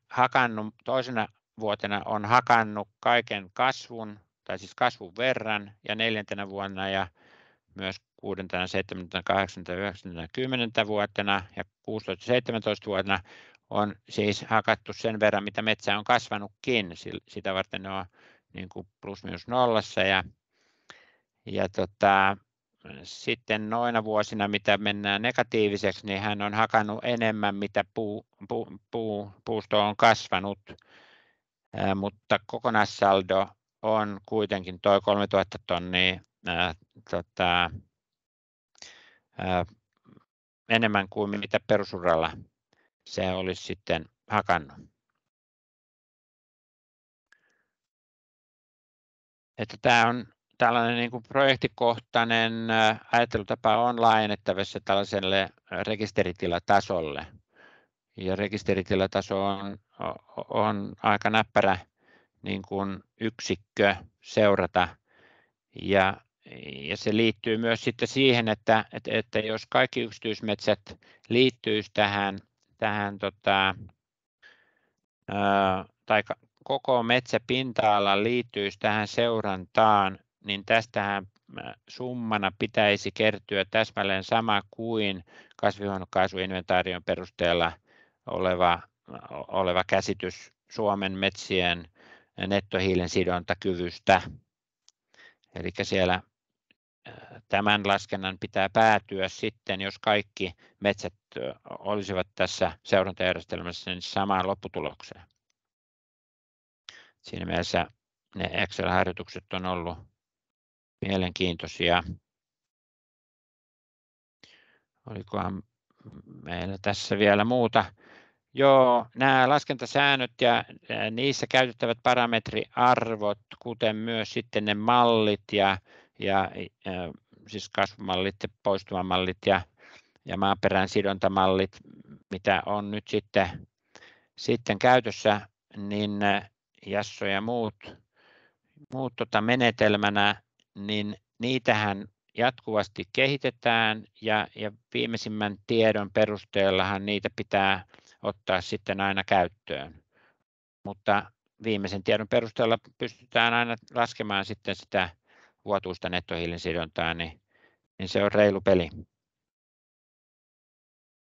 hakannut, toisena vuotena on hakannut kaiken kasvun, tai siis kasvun verran, ja 4. vuonna ja myös 6., 7., 8., 9., 10. vuotena ja 16. 17. vuotena on siis hakattu sen verran, mitä metsä on kasvanutkin. Sitä varten ne on niin kuin plus minus nollassa ja sitten noina vuosina, mitä mennään negatiiviseksi, niin hän on hakannut enemmän, mitä puusto on kasvanut, mutta kokonaissaldo on kuitenkin tuo 3000 tonnia enemmän kuin mitä perusuralla se olisi sitten hakannut. Että tämä on tällainen niin kuin projektikohtainen ajattelutapa on laajennettavissa tällaiselle rekisteritilatasolle. Ja rekisteritilataso on aika näppärä niin kuin yksikkö seurata. Ja se liittyy myös sitten siihen, että jos kaikki yksityismetsät liittyisi tähän tai koko metsäpinta-ala liittyisi tähän seurantaan, niin tästähän summana pitäisi kertyä täsmälleen sama kuin kasvihuonekaasuinventaarion perusteella oleva käsitys Suomen metsien nettohiilen sidontakyvystä. Eli siellä tämän laskennan pitää päätyä sitten, jos kaikki metsät olisivat tässä seurantajärjestelmässä, niin samaan lopputulokseen. Siinä mielessä ne Excel-harjoitukset on ollut mielenkiintoisia. Olikohan meillä tässä vielä muuta? Joo, nämä laskentasäännöt ja niissä käytettävät parametriarvot, kuten myös sitten ne mallit ja siis kasvumallit ja poistumamallit ja maaperän sidontamallit, mitä on nyt sitten käytössä, niin Jasso ja muut menetelmänä, niin niitähän jatkuvasti kehitetään ja viimeisimmän tiedon perusteellahan niitä pitää ottaa sitten aina käyttöön. Mutta viimeisen tiedon perusteella pystytään aina laskemaan sitten sitä vuotuista nettohiilen sidontaa, niin se on reilu peli.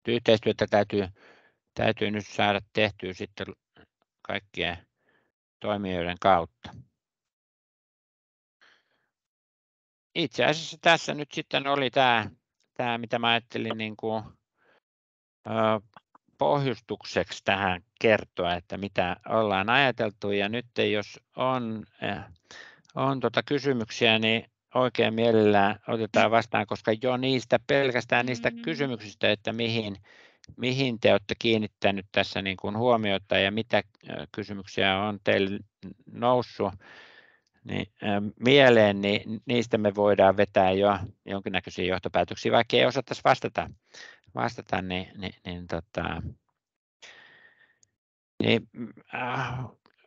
Yhteistyötä täytyy nyt saada tehtyä sitten kaikkien toimijoiden kautta. Itse asiassa tässä nyt sitten oli tämä mitä mä ajattelin niin kuin, pohjustukseksi tähän kertoa, että mitä ollaan ajateltu, ja nyt jos on kysymyksiä, niin oikein mielellään otetaan vastaan, koska jo pelkästään niistä kysymyksistä, että mihin te olette kiinnittänyt tässä niin kuin huomiota ja mitä kysymyksiä on teille noussut niin mieleen, niin niistä me voidaan vetää jo jonkinnäköisiä johtopäätöksiä, vaikka ei osattaisi vastata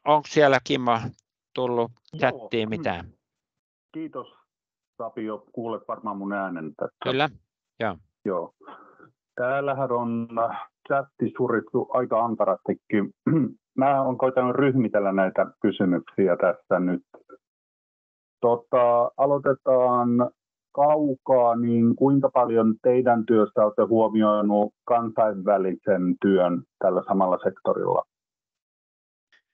onko siellä, Kimmo, tullut chattiin mitään? Kiitos, Tapio. Kuulet varmaan mun äänen tässä. Kyllä, joo. Täällähän on chatti surittu aika ankarastikin. Mä oon koittanut ryhmitellä näitä kysymyksiä tässä nyt. Aloitetaan kaukaa, niin kuinka paljon teidän työssä olette huomioinut kansainvälisen työn tällä samalla sektorilla?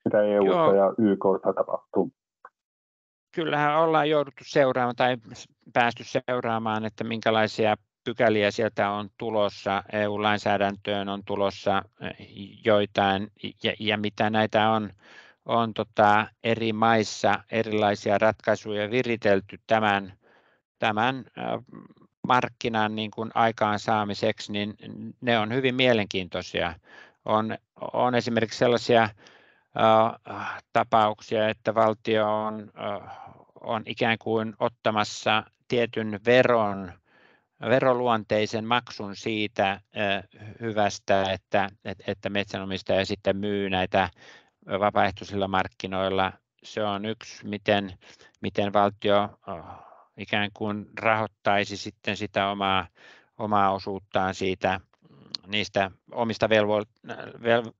Mitä EU:ssa ja YK:ssa tapahtuu? Kyllähän ollaan jouduttu seuraamaan tai päästy seuraamaan, että minkälaisia pykäliä sieltä on tulossa, EU-lainsäädäntöön on tulossa joitain ja mitä näitä on eri maissa erilaisia ratkaisuja viritelty tämän markkinan niin kuin aikaansaamiseksi, niin ne on hyvin mielenkiintoisia. On esimerkiksi sellaisia tapauksia, että valtio on ikään kuin ottamassa tietyn veroluonteisen maksun siitä hyvästä, että metsänomistaja sitten myy näitä vapaaehtoisilla markkinoilla. Se on yksi, miten valtio ikään kuin rahoittaisi sitten sitä omaa osuuttaan siitä, niistä omista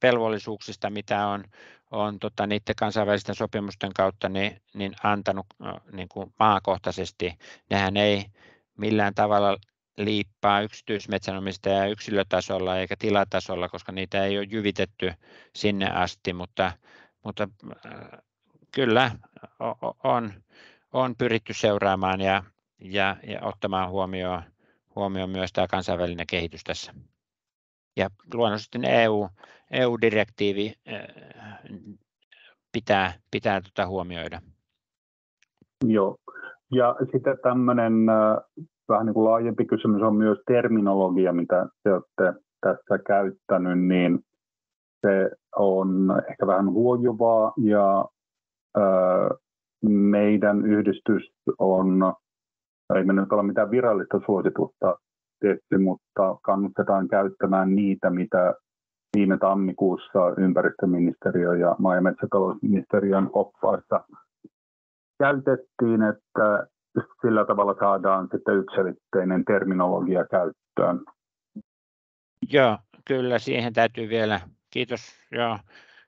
velvollisuuksista, mitä on niiden kansainvälisten sopimusten kautta niin antanut niin kuin maakohtaisesti. Nehän ei millään tavalla liippaa yksityismetsänomistajaa yksilötasolla eikä tilatasolla, koska niitä ei ole jyvitetty sinne asti, mutta kyllä on pyritty seuraamaan ja ottamaan huomioon myös tämä kansainvälinen kehitys tässä. Ja luonnollisesti EU-direktiivi pitää huomioida. Joo, ja sitten tämmöinen vähän niin kuin laajempi kysymys on myös terminologia, mitä te olette tässä käyttänyt, niin se on ehkä vähän huojuvaa ja meidän yhdistys on, ei me nyt ole mitään virallista suositusta tehty, mutta kannustetaan käyttämään niitä, mitä viime tammikuussa ympäristöministeriö ja maa- ja metsätalousministeriön oppaissa käytettiin, että sillä tavalla saadaan sitten yksiselitteinen terminologia käyttöön. Joo, kyllä siihen täytyy vielä, kiitos, joo,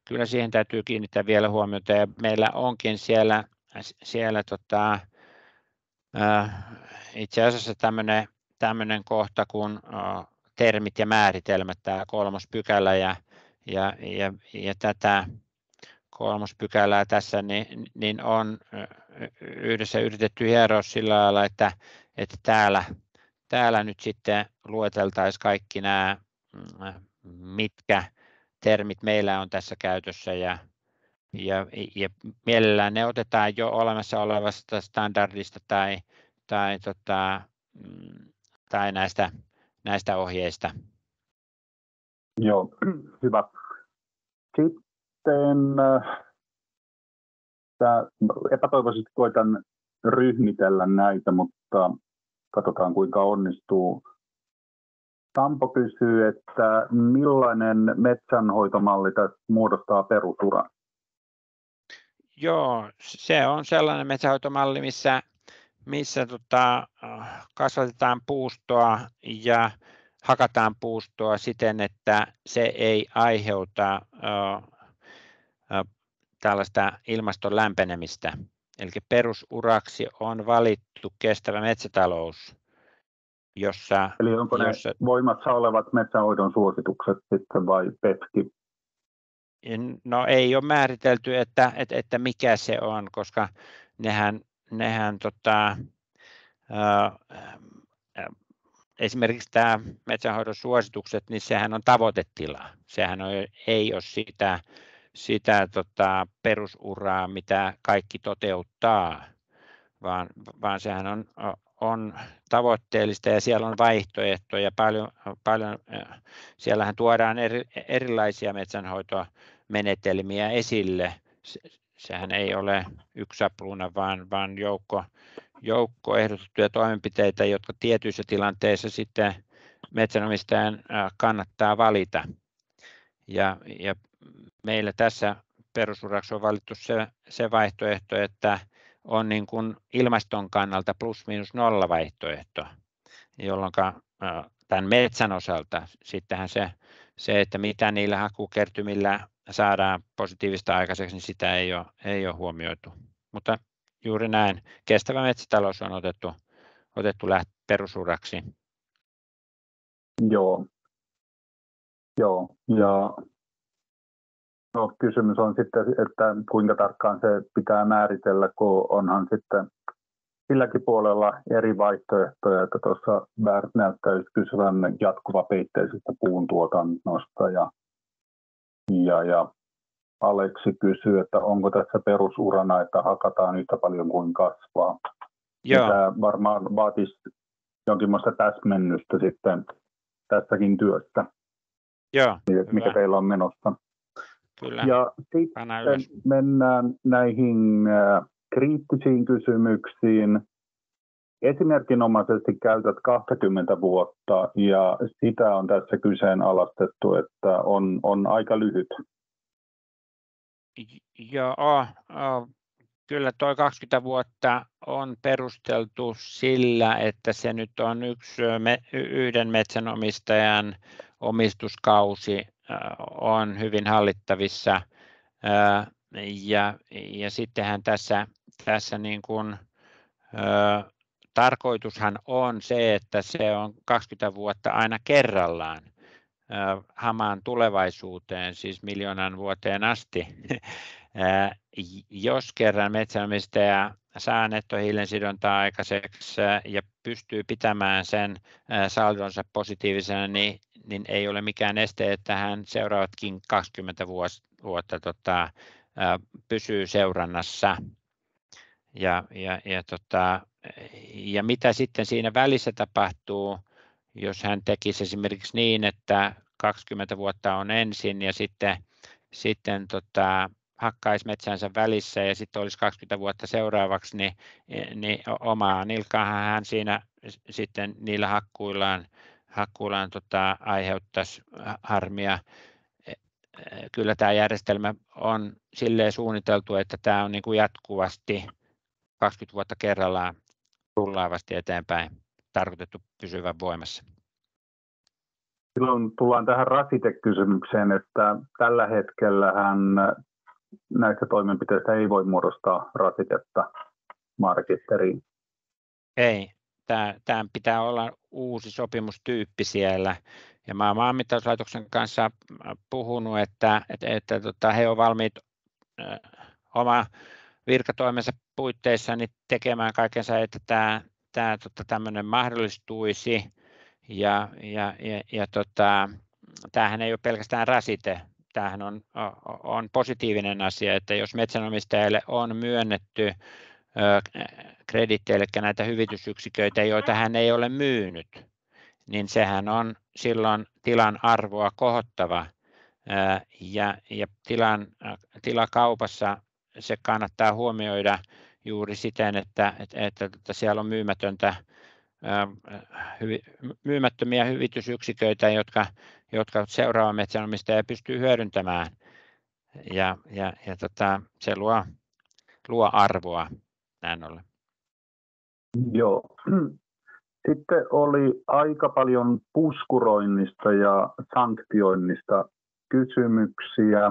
kyllä siihen täytyy kiinnittää vielä huomiota ja meillä onkin siellä itse asiassa tämmöinen kohta kuin termit ja määritelmät, tämä 3. pykälä ja tätä 3. pykälää tässä niin on yhdessä yritetty hieroa sillä lailla, että täällä nyt sitten lueteltaisiin kaikki nämä, mitkä termit meillä on tässä käytössä ja mielellään ne otetaan jo olemassa olevasta standardista tai näistä ohjeista. Joo, hyvä. Sitten epätoivoisesti koitan ryhmitellä näitä, mutta katsotaan kuinka onnistuu. Sampo kysyy, että millainen metsänhoitomalli tässä muodostaa perusuran? Joo, se on sellainen metsänhoitomalli, missä kasvatetaan puustoa ja hakataan puustoa siten, että se ei aiheuta tällaista ilmaston lämpenemistä. Eli perusuraksi on valittu kestävä metsätalous, jossa... Eli onko ne voimassa olevat metsänhoidon suositukset sitten vai PEFCI? No ei ole määritelty, että mikä se on, koska nehän esimerkiksi tämä metsänhoidon suositukset, niin sehän on tavoitetila. Sehän ei ole sitä perusuraa, mitä kaikki toteuttaa, vaan sehän on tavoitteellista ja siellä on vaihtoehtoja paljon siellähän tuodaan erilaisia metsänhoitomenetelmiä esille. Sehän ei ole yksi sapluuna, vaan joukko ehdotettuja toimenpiteitä, jotka tietyissä tilanteissa sitten metsänomistajan kannattaa valita. Ja meillä tässä perusuraksi on valittu se vaihtoehto, että on niin kuin ilmaston kannalta plus-miinus-nolla vaihtoehto, jolloin tämän metsän osalta sittenhän se, että mitä niillä hakukertymillä saadaan positiivista aikaiseksi, niin sitä ei ole huomioitu. Mutta juuri näin, kestävä metsätalous on otettu perusuraksi. Joo. Ja kysymys on sitten, että kuinka tarkkaan se pitää määritellä, kun onhan sitten silläkin puolella eri vaihtoehtoja, että tuossa Bert näyttäisi kysyvän jatkuvapeitteisestä puuntuotannosta ja Aleksi kysyy, että onko tässä perusurana, että hakataan yhtä paljon kuin kasvaa. Joo. Tämä varmaan vaatisi jonkinlaista täsmennystä sitten tässäkin työssä, Joo, mikä teillä on menossa. Kyllä. Ja sitten mennään näihin kriittisiin kysymyksiin. Esimerkinomaisesti käytät 20 vuotta ja sitä on tässä kyseenalaistettu, että on aika lyhyt. Joo, kyllä tuo 20 vuotta on perusteltu sillä, että se nyt on yhden metsänomistajan omistuskausi on hyvin hallittavissa ja sittenhän tässä niin kuin, tarkoitushan on se, että se on 20 vuotta aina kerrallaan hamaan tulevaisuuteen, siis 1 000 000 vuoteen asti. Jos kerran metsänomistaja saa nettohiilensidontaa aikaiseksi ja pystyy pitämään sen saldonsa positiivisena, niin ei ole mikään este, että hän seuraavatkin 20 vuotta pysyy seurannassa. Ja mitä sitten siinä välissä tapahtuu, jos hän tekisi esimerkiksi niin, että 20 vuotta on ensin ja sitten hakkaisi metsänsä välissä ja sitten olisi 20 vuotta seuraavaksi, niin omaa nilkkaahan hän siinä sitten niillä hakkuillaan aiheuttaisi harmia. Kyllä tämä järjestelmä on silleen suunniteltu, että tämä on niin kuin jatkuvasti 20 vuotta kerrallaan rullaavasti eteenpäin tarkoitettu pysyvän voimassa. Silloin tullaan tähän rasitekysymykseen, että tällä hetkellä näistä toimenpiteistä ei voi muodostaa rasitetta maarekisteriin. Ei, tämän pitää olla uusi sopimustyyppi siellä. Ja mä oon Maanmittauslaitoksen kanssa puhunut, että he ovat valmiit oma virkatoimensa puitteissa niin tekemään kaikensa, että tämä tämmöinen mahdollistuisi. Tämähän ei ole pelkästään rasite. Tämähän on positiivinen asia, että jos metsänomistajalle on myönnetty krediitti, eli näitä hyvitysyksiköitä, joita hän ei ole myynyt, niin sehän on silloin tilan arvoa kohottava. Ja tilakaupassa se kannattaa huomioida juuri siten, että siellä on myymättömiä hyvitysyksiköitä, jotka seuraava metsänomistaja pystyy hyödyntämään. Se luo arvoa näin ollen. Joo. Sitten oli aika paljon puskuroinnista ja sanktioinnista kysymyksiä.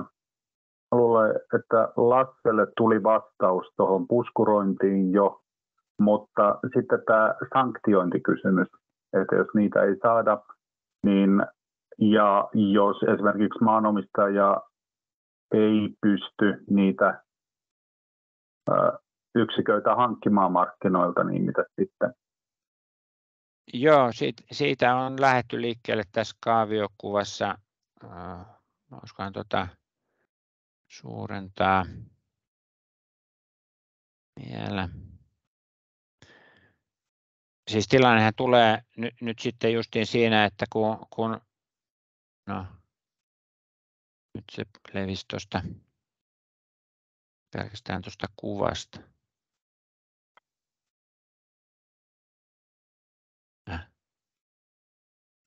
Luulen, että Lasselle tuli vastaus tuohon puskurointiin jo, mutta sitten tämä sanktiointikysymys, että jos niitä ei saada, niin ja jos esimerkiksi maanomistaja ei pysty niitä yksiköitä hankkimaan markkinoilta, niin mitä sitten? Joo, siitä on lähdetty liikkeelle tässä kaaviokuvassa. Olisikohan suurentaa vielä. Siis tilannehan tulee nyt sitten justiin siinä, että kun nyt se levisi pelkästään tuosta kuvasta.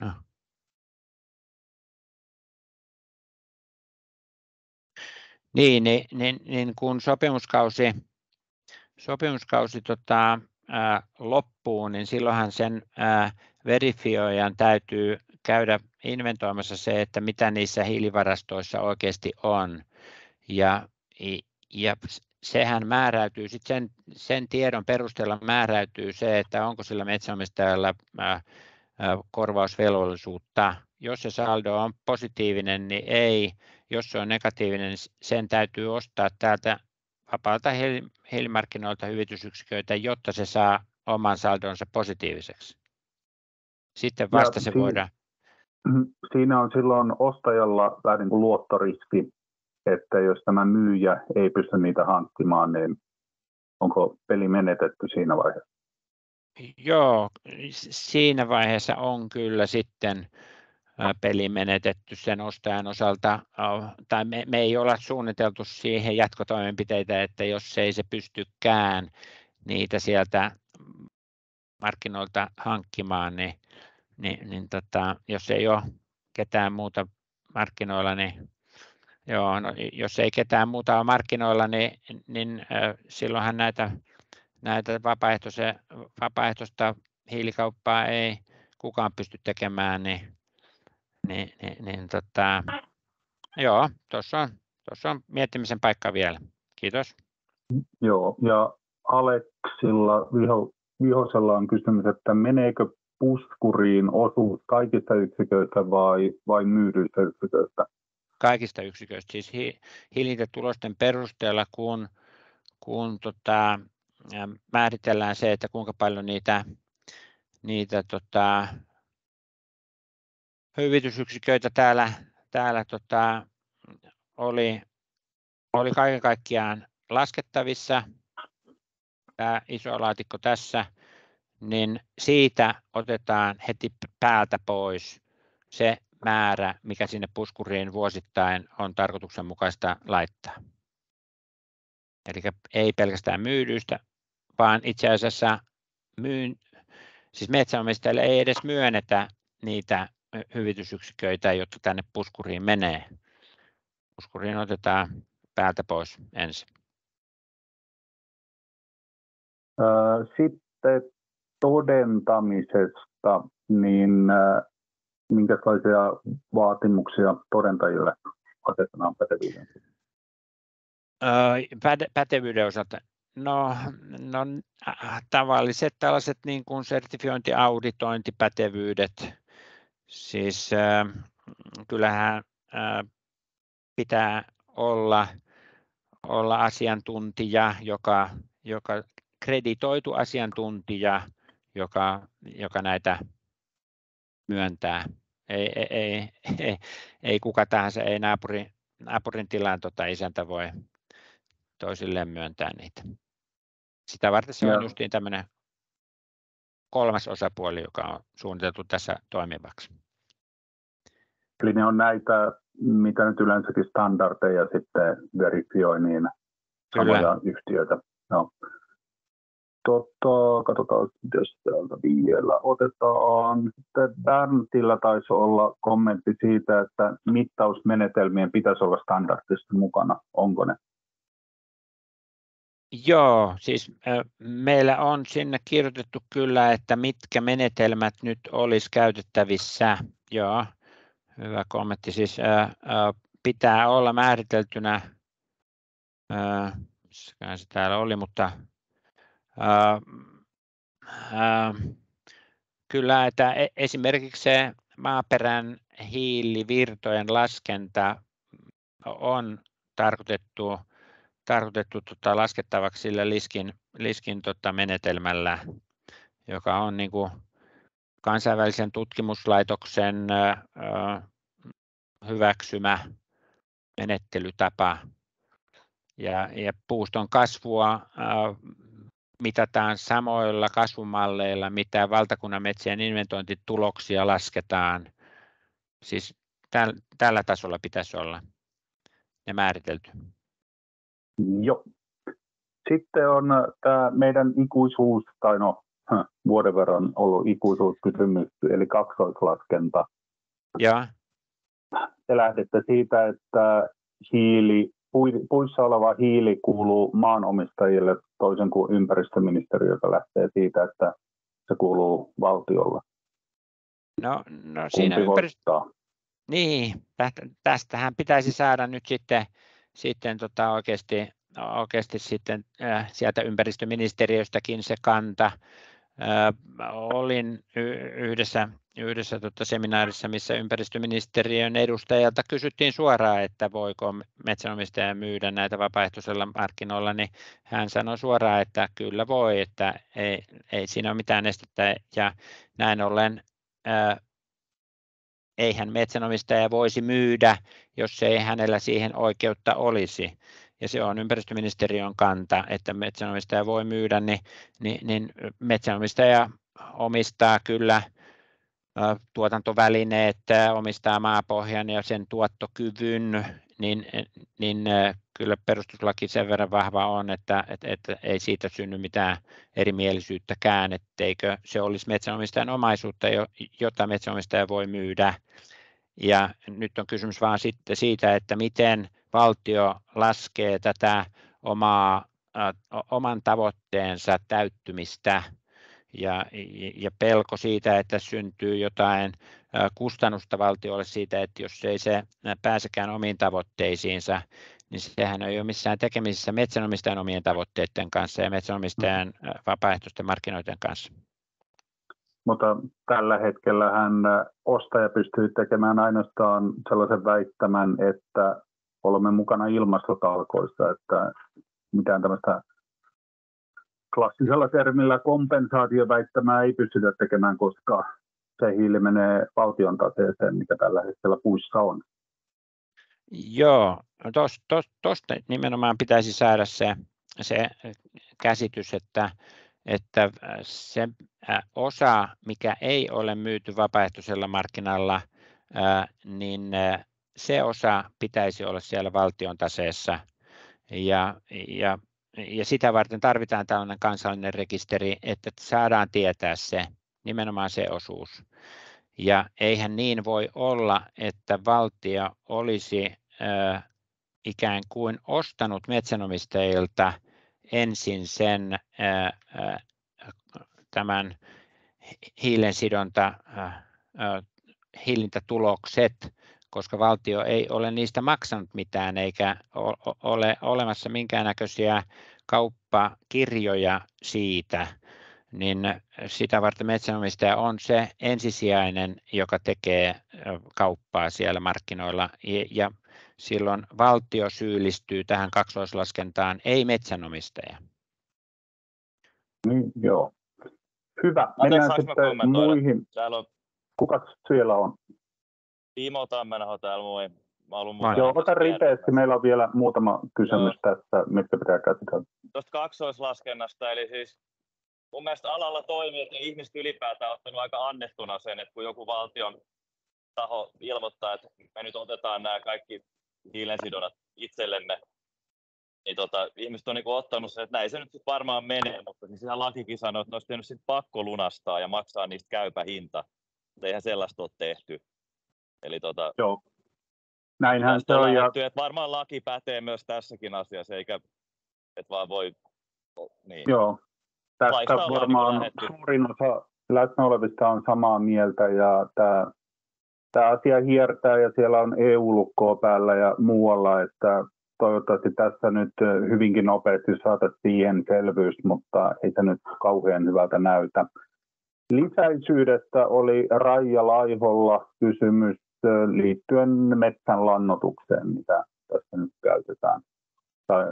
No. Niin kun sopimuskausi loppuu, niin silloinhan sen verifioijan täytyy käydä inventoimassa se, että mitä niissä hiilivarastoissa oikeasti on. Ja sehän määräytyy, sitten sen tiedon perusteella määräytyy se, että onko sillä metsänomistajalla korvausvelvollisuutta. Jos se saldo on positiivinen, niin ei. Jos se on negatiivinen, niin sen täytyy ostaa täältä vapaalta hiilimarkkinoilta hyvitysyksiköitä, jotta se saa oman saldonsa positiiviseksi. Sitten vasta se voidaan. Siinä on silloin ostajalla vähän niin kuin luottoriski, että jos tämä myyjä ei pysty niitä hankkimaan, niin onko peli menetetty siinä vaiheessa? Joo, siinä vaiheessa on kyllä sitten peli menetetty sen ostajan osalta, tai me ei olla suunniteltu siihen jatkotoimenpiteitä, että jos ei se pystykään niitä sieltä markkinoilta hankkimaan, niin jos ei ole ketään muuta markkinoilla, niin joo, no, jos ei ketään muuta ole markkinoilla, niin silloinhan näitä vapaaehtoista hiilikauppaa ei kukaan pysty tekemään, joo, tuossa on miettimisen paikka vielä. Kiitos. Joo, ja Aleksilla Vihosella on kysymys, että meneekö puskuriin osuus kaikista yksiköistä vai myydyistä yksiköistä? Kaikista yksiköistä, siis hiilintätulosten perusteella, kun määritellään se, että kuinka paljon niitä hyvitysyksiköitä täällä oli kaiken kaikkiaan laskettavissa, tämä iso laatikko tässä, niin siitä otetaan heti päältä pois se määrä, mikä sinne puskuriin vuosittain on tarkoituksenmukaista laittaa. Eli ei pelkästään myydyistä, vaan itse asiassa siis metsänomistajille ei edes myönnetä niitä hyvitysyksiköitä, jotka tänne puskuriin menee. Puskuriin otetaan päältä pois ensin. Sitten todentamisesta, niin minkälaisia vaatimuksia todentajille asetetaan pätevyyden? Pätevyyden osalta. No, tavalliset tällaiset niin kuin sertifiointi-auditointipätevyydet. Siis kyllähän pitää olla asiantuntija, joka kreditoitu asiantuntija, joka näitä myöntää. Ei kuka tahansa, ei naapurin tilan isäntä voi toisilleen myöntää niitä. Sitä varten se on justiin tämmöinen kolmas osapuoli, joka on suunniteltu tässä toimivaksi. Eli ne on näitä, mitä nyt yleensäkin standardeja sitten verifioi, niin samoja yhtiöitä. No. Katsotaan, jos täältä vielä otetaan. Sitten Berntillä taisi olla kommentti siitä, että mittausmenetelmien pitäisi olla standardissa mukana. Onko ne? Joo, siis meillä on sinne kirjoitettu kyllä, että mitkä menetelmät nyt olisi käytettävissä. Joo, hyvä kommentti. Siis pitää olla määriteltynä, missäkään se täällä oli, mutta kyllä, että esimerkiksi se maaperän hiilivirtojen laskenta on tarkoitettu laskettavaksi sillä liskin menetelmällä, joka on niin kuin kansainvälisen tutkimuslaitoksen hyväksymä menettelytapa. Ja puuston kasvua mitataan samoilla kasvumalleilla, mitä valtakunnan metsien inventointituloksia lasketaan. Siis tällä tasolla pitäisi olla ne määritelty. Joo. Sitten on tämä meidän ikuisuus, tai vuoden verran ollut ikuisuuskysymys, eli kaksoislaskenta. Joo. Te lähdette siitä, että puissa oleva hiili kuuluu maanomistajille toisen kuin ympäristöministeriö, joka lähtee siitä, että se kuuluu valtiolle. No siinä niin, tästähän pitäisi saada nyt sitten oikeasti sitten sieltä ympäristöministeriöstäkin se kanta. Olin yhdessä seminaarissa, missä ympäristöministeriön edustajalta kysyttiin suoraan, että voiko metsänomistaja myydä näitä vapaaehtoisella markkinoilla, niin hän sanoi suoraan, että kyllä voi, että ei siinä ole mitään estettä, ja näin ollen eihän metsänomistaja voisi myydä, jos ei hänellä siihen oikeutta olisi. Ja se on ympäristöministeriön kanta, että metsänomistaja voi myydä, niin metsänomistaja omistaa kyllä tuotantovälineet, omistaa maapohjan ja sen tuottokyvyn, niin kyllä perustuslaki sen verran vahva on, että ei siitä synny mitään erimielisyyttäkään, etteikö se olisi metsänomistajan omaisuutta, jota metsänomistaja voi myydä. Ja nyt on kysymys vaan sitten siitä, että miten valtio laskee tätä oman tavoitteensa täyttymistä ja pelko siitä, että syntyy jotain kustannusta valtiolle siitä, että jos ei se pääsekään omiin tavoitteisiinsa, niin sehän ei ole missään tekemisissä metsänomistajan omien tavoitteiden kanssa ja metsänomistajan vapaaehtoisten markkinoiden kanssa. Mutta tällä hetkellähän ostaja pystyy tekemään ainoastaan sellaisen väittämän, että olemme mukana ilmastotalkoissa, että mitään tämmöistä klassisella termillä kompensaatioväittämää ei pystytä tekemään, koska se hiili menee valtion taseeseen, mikä tällä hetkellä puissa on. Joo, tuosta nimenomaan pitäisi saada se käsitys, että se osa, mikä ei ole myyty vapaaehtoisella markkinalla, niin se osa pitäisi olla siellä valtion taseessa ja sitä varten tarvitaan tällainen kansallinen rekisteri, että saadaan tietää nimenomaan se osuus. Ja eihän niin voi olla, että valtio olisi ikään kuin ostanut metsänomistajilta ensin tämän hiilintätulokset, koska valtio ei ole niistä maksanut mitään eikä ole olemassa minkäännäköisiä kauppakirjoja siitä, niin sitä varten metsänomistaja on se ensisijainen, joka tekee kauppaa siellä markkinoilla ja silloin valtio syyllistyy tähän kaksoislaskentaan, ei metsänomistaja. Niin, joo. Hyvä. Mennään sitten muihin. Kuka siellä on? Timo Tammenho täällä, moi. Joo, ota ripeästi. Meillä on vielä muutama kysymys tässä, mitkä pitää käsitellä. Tuosta kaksoislaskennasta, eli siis mun mielestä alalla toimii, että ihmiset ylipäätään on ottanut aika annettuna sen, että kun joku valtion taho ilmoittaa, että me nyt otetaan nämä kaikki hiilensidonnat itsellemme, niin ihmiset on niin ottanut sen, että näin se nyt varmaan menee, mutta niin siinä lakikin sanoo, että ne olisi tehnyt sitten pakko lunastaa ja maksaa niistä käypä hinta, mutta eihän sellaista ole tehty. Eli joo. Näinhän se on. Että varmaan laki pätee myös tässäkin asiassa, eikä että vaan voi. Niin. Joo. Tästä varmaan suurin osa läsnä olevista on samaa mieltä ja tämä asia hiertää ja siellä on EU-lukkoa päällä ja muualla, että toivottavasti tässä nyt hyvinkin nopeasti saataisiin siihen selvyys, mutta ei se nyt kauhean hyvältä näytä. Lisäisyydestä oli Raija Laiholla kysymys liittyen metsän lannoitukseen, mitä tässä nyt käytetään. Tai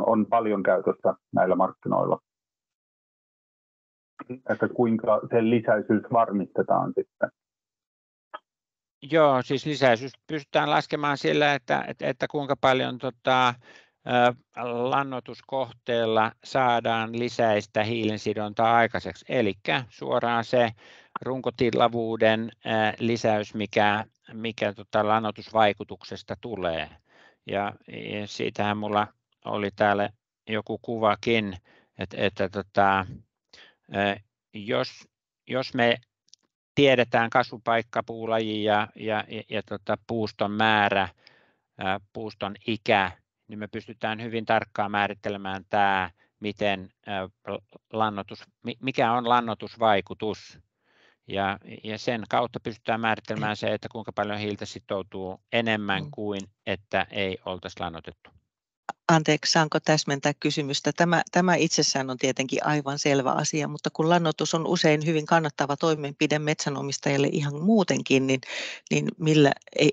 on paljon käytössä näillä markkinoilla. Että kuinka se lisäisyys varmistetaan sitten? Joo, siis lisäisyys pystytään laskemaan sillä, että kuinka paljon lannoituskohteella saadaan lisäistä hiilensidontaa aikaiseksi. Eli suoraan se runkotilavuuden lisäys, mikä lannoitusvaikutuksesta tulee. Ja siitähän mulla oli täällä joku kuvakin, että jos me tiedetään kasvupaikka, puulaji ja puuston määrä, puuston ikä, niin me pystytään hyvin tarkkaan määrittelemään tämä, mikä on lannoitusvaikutus. Ja sen kautta pystytään määrittelemään se, että kuinka paljon hiiltä sitoutuu enemmän kuin että ei oltaisi lannoitettu. Anteeksi, saanko täsmentää kysymystä? Tämä itsessään on tietenkin aivan selvä asia, mutta kun lannoitus on usein hyvin kannattava toimenpide metsänomistajalle ihan muutenkin, niin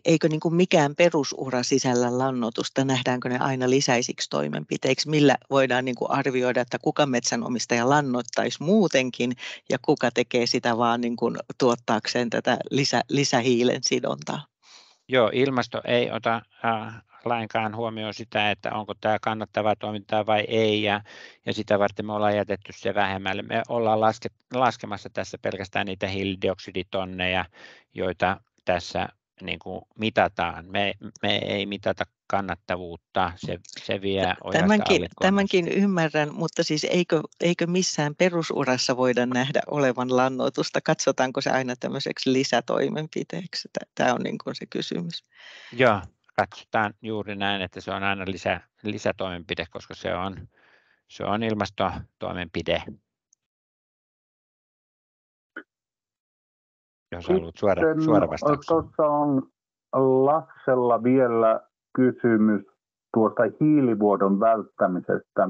eikö niin kuin mikään perusura sisällä lannoitusta, nähdäänkö ne aina lisäisiksi toimenpiteiksi, millä voidaan niin kuin arvioida, että kuka metsänomistaja lannoittaisi muutenkin ja kuka tekee sitä vaan niin kuin tuottaakseen tätä lisähiilen sidontaa? Joo, ilmasto ei ota lainkaan huomioon sitä, että onko tämä kannattavaa toimintaa vai ei, ja sitä varten me ollaan jätetty se vähemmälle. Me ollaan laskemassa tässä pelkästään niitä hiilidioksiditonneja, joita tässä niin kuin mitataan. Me ei mitata kannattavuutta, se vie ojasta allikkoon. Tämänkin ymmärrän, mutta siis eikö missään perusurassa voida nähdä olevan lannoitusta? Katsotaanko se aina tämmöiseksi lisätoimenpiteeksi? Tämä on niin kuin se kysymys. Joo, katsotaan juuri näin, että se on aina lisätoimenpide, koska se on ilmastotoimenpide. Jos haluat suora vastauksen. Tuossa on Lassella vielä kysymys tuosta hiilivuodon välttämisestä,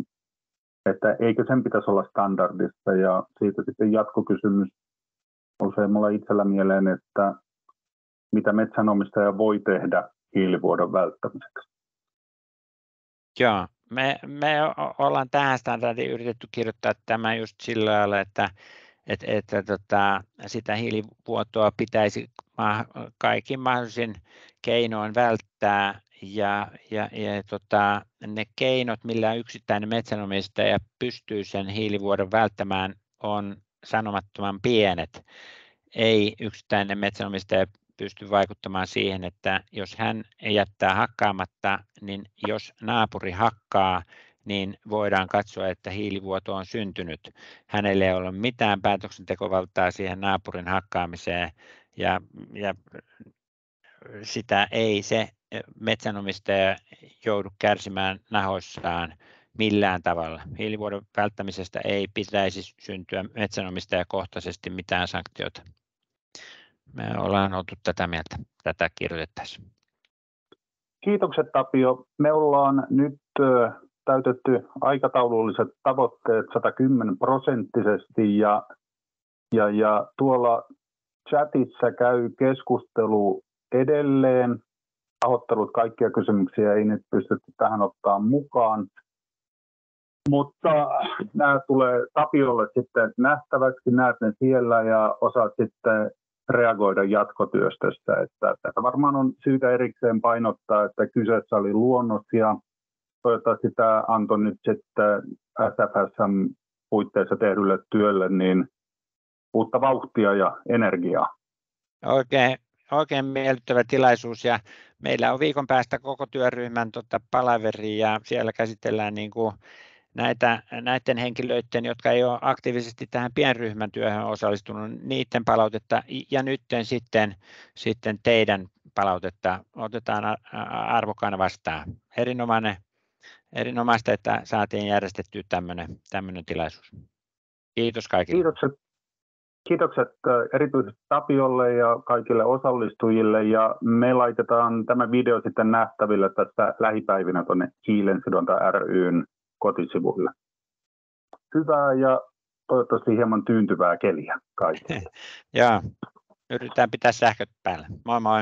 että eikö sen pitäisi olla standardissa, ja siitä sitten jatkokysymys usein mulla itsellä mieleen, että mitä metsänomistaja voi tehdä hiilivuodon välttämiseksi. Joo, me ollaan tähän standardiin yritetty kirjoittaa tämä just sillä lailla, että sitä hiilivuotoa pitäisi kaikin mahdollisin keinoin välttää ja ne keinot, millä yksittäinen metsänomistaja pystyy sen hiilivuodon välttämään, on sanomattoman pienet. Ei yksittäinen metsänomistaja pysty vaikuttamaan siihen, että jos hän jättää hakkaamatta, niin jos naapuri hakkaa, niin voidaan katsoa, että hiilivuoto on syntynyt. Hänelle ei ole mitään päätöksentekovaltaa siihen naapurin hakkaamiseen ja sitä ei se metsänomistaja joudu kärsimään nahoissaan millään tavalla. Hiilivuodon välttämisestä ei pitäisi syntyä metsänomistajakohtaisesti mitään sanktiota. Me ollaan oltu tätä mieltä tätä kirjoitettaessa. Kiitokset Tapio. Me ollaan nyt täytetty aikataululliset tavoitteet 110% ja tuolla chatissa käy keskustelu edelleen. Pahoittelut, kaikkia kysymyksiä ei nyt pystytty tähän ottaa mukaan. Mutta nämä tulee Tapiolle sitten nähtäväksi, näet ne siellä ja osaat sitten reagoida jatkotyöstössä. Että tätä varmaan on syytä erikseen painottaa, että kyseessä oli luonnos ja toivottavasti tämä antoi nyt sitten SFS:n puitteissa tehdylle työlle niin uutta vauhtia ja energiaa. Oikein miellyttävä tilaisuus ja meillä on viikon päästä koko työryhmän palaveri ja siellä käsitellään niin kuin näiden henkilöiden, jotka ei ole aktiivisesti tähän pienryhmän työhön osallistunut, niiden palautetta ja nyt sitten teidän palautetta otetaan arvokkaana vastaan. Erinomaista, että saatiin järjestettyä tämmöinen tilaisuus. Kiitos kaikille. Kiitokset erityisesti Tapiolle ja kaikille osallistujille ja me laitetaan tämä video sitten nähtäville tässä lähipäivinä tuonne Hiilensidonta ry:n kotisivuille. Hyvää ja toivottavasti hieman tyyntyvää keliä kaikille. Joo, yritetään pitää sähköt päällä. Moi moi.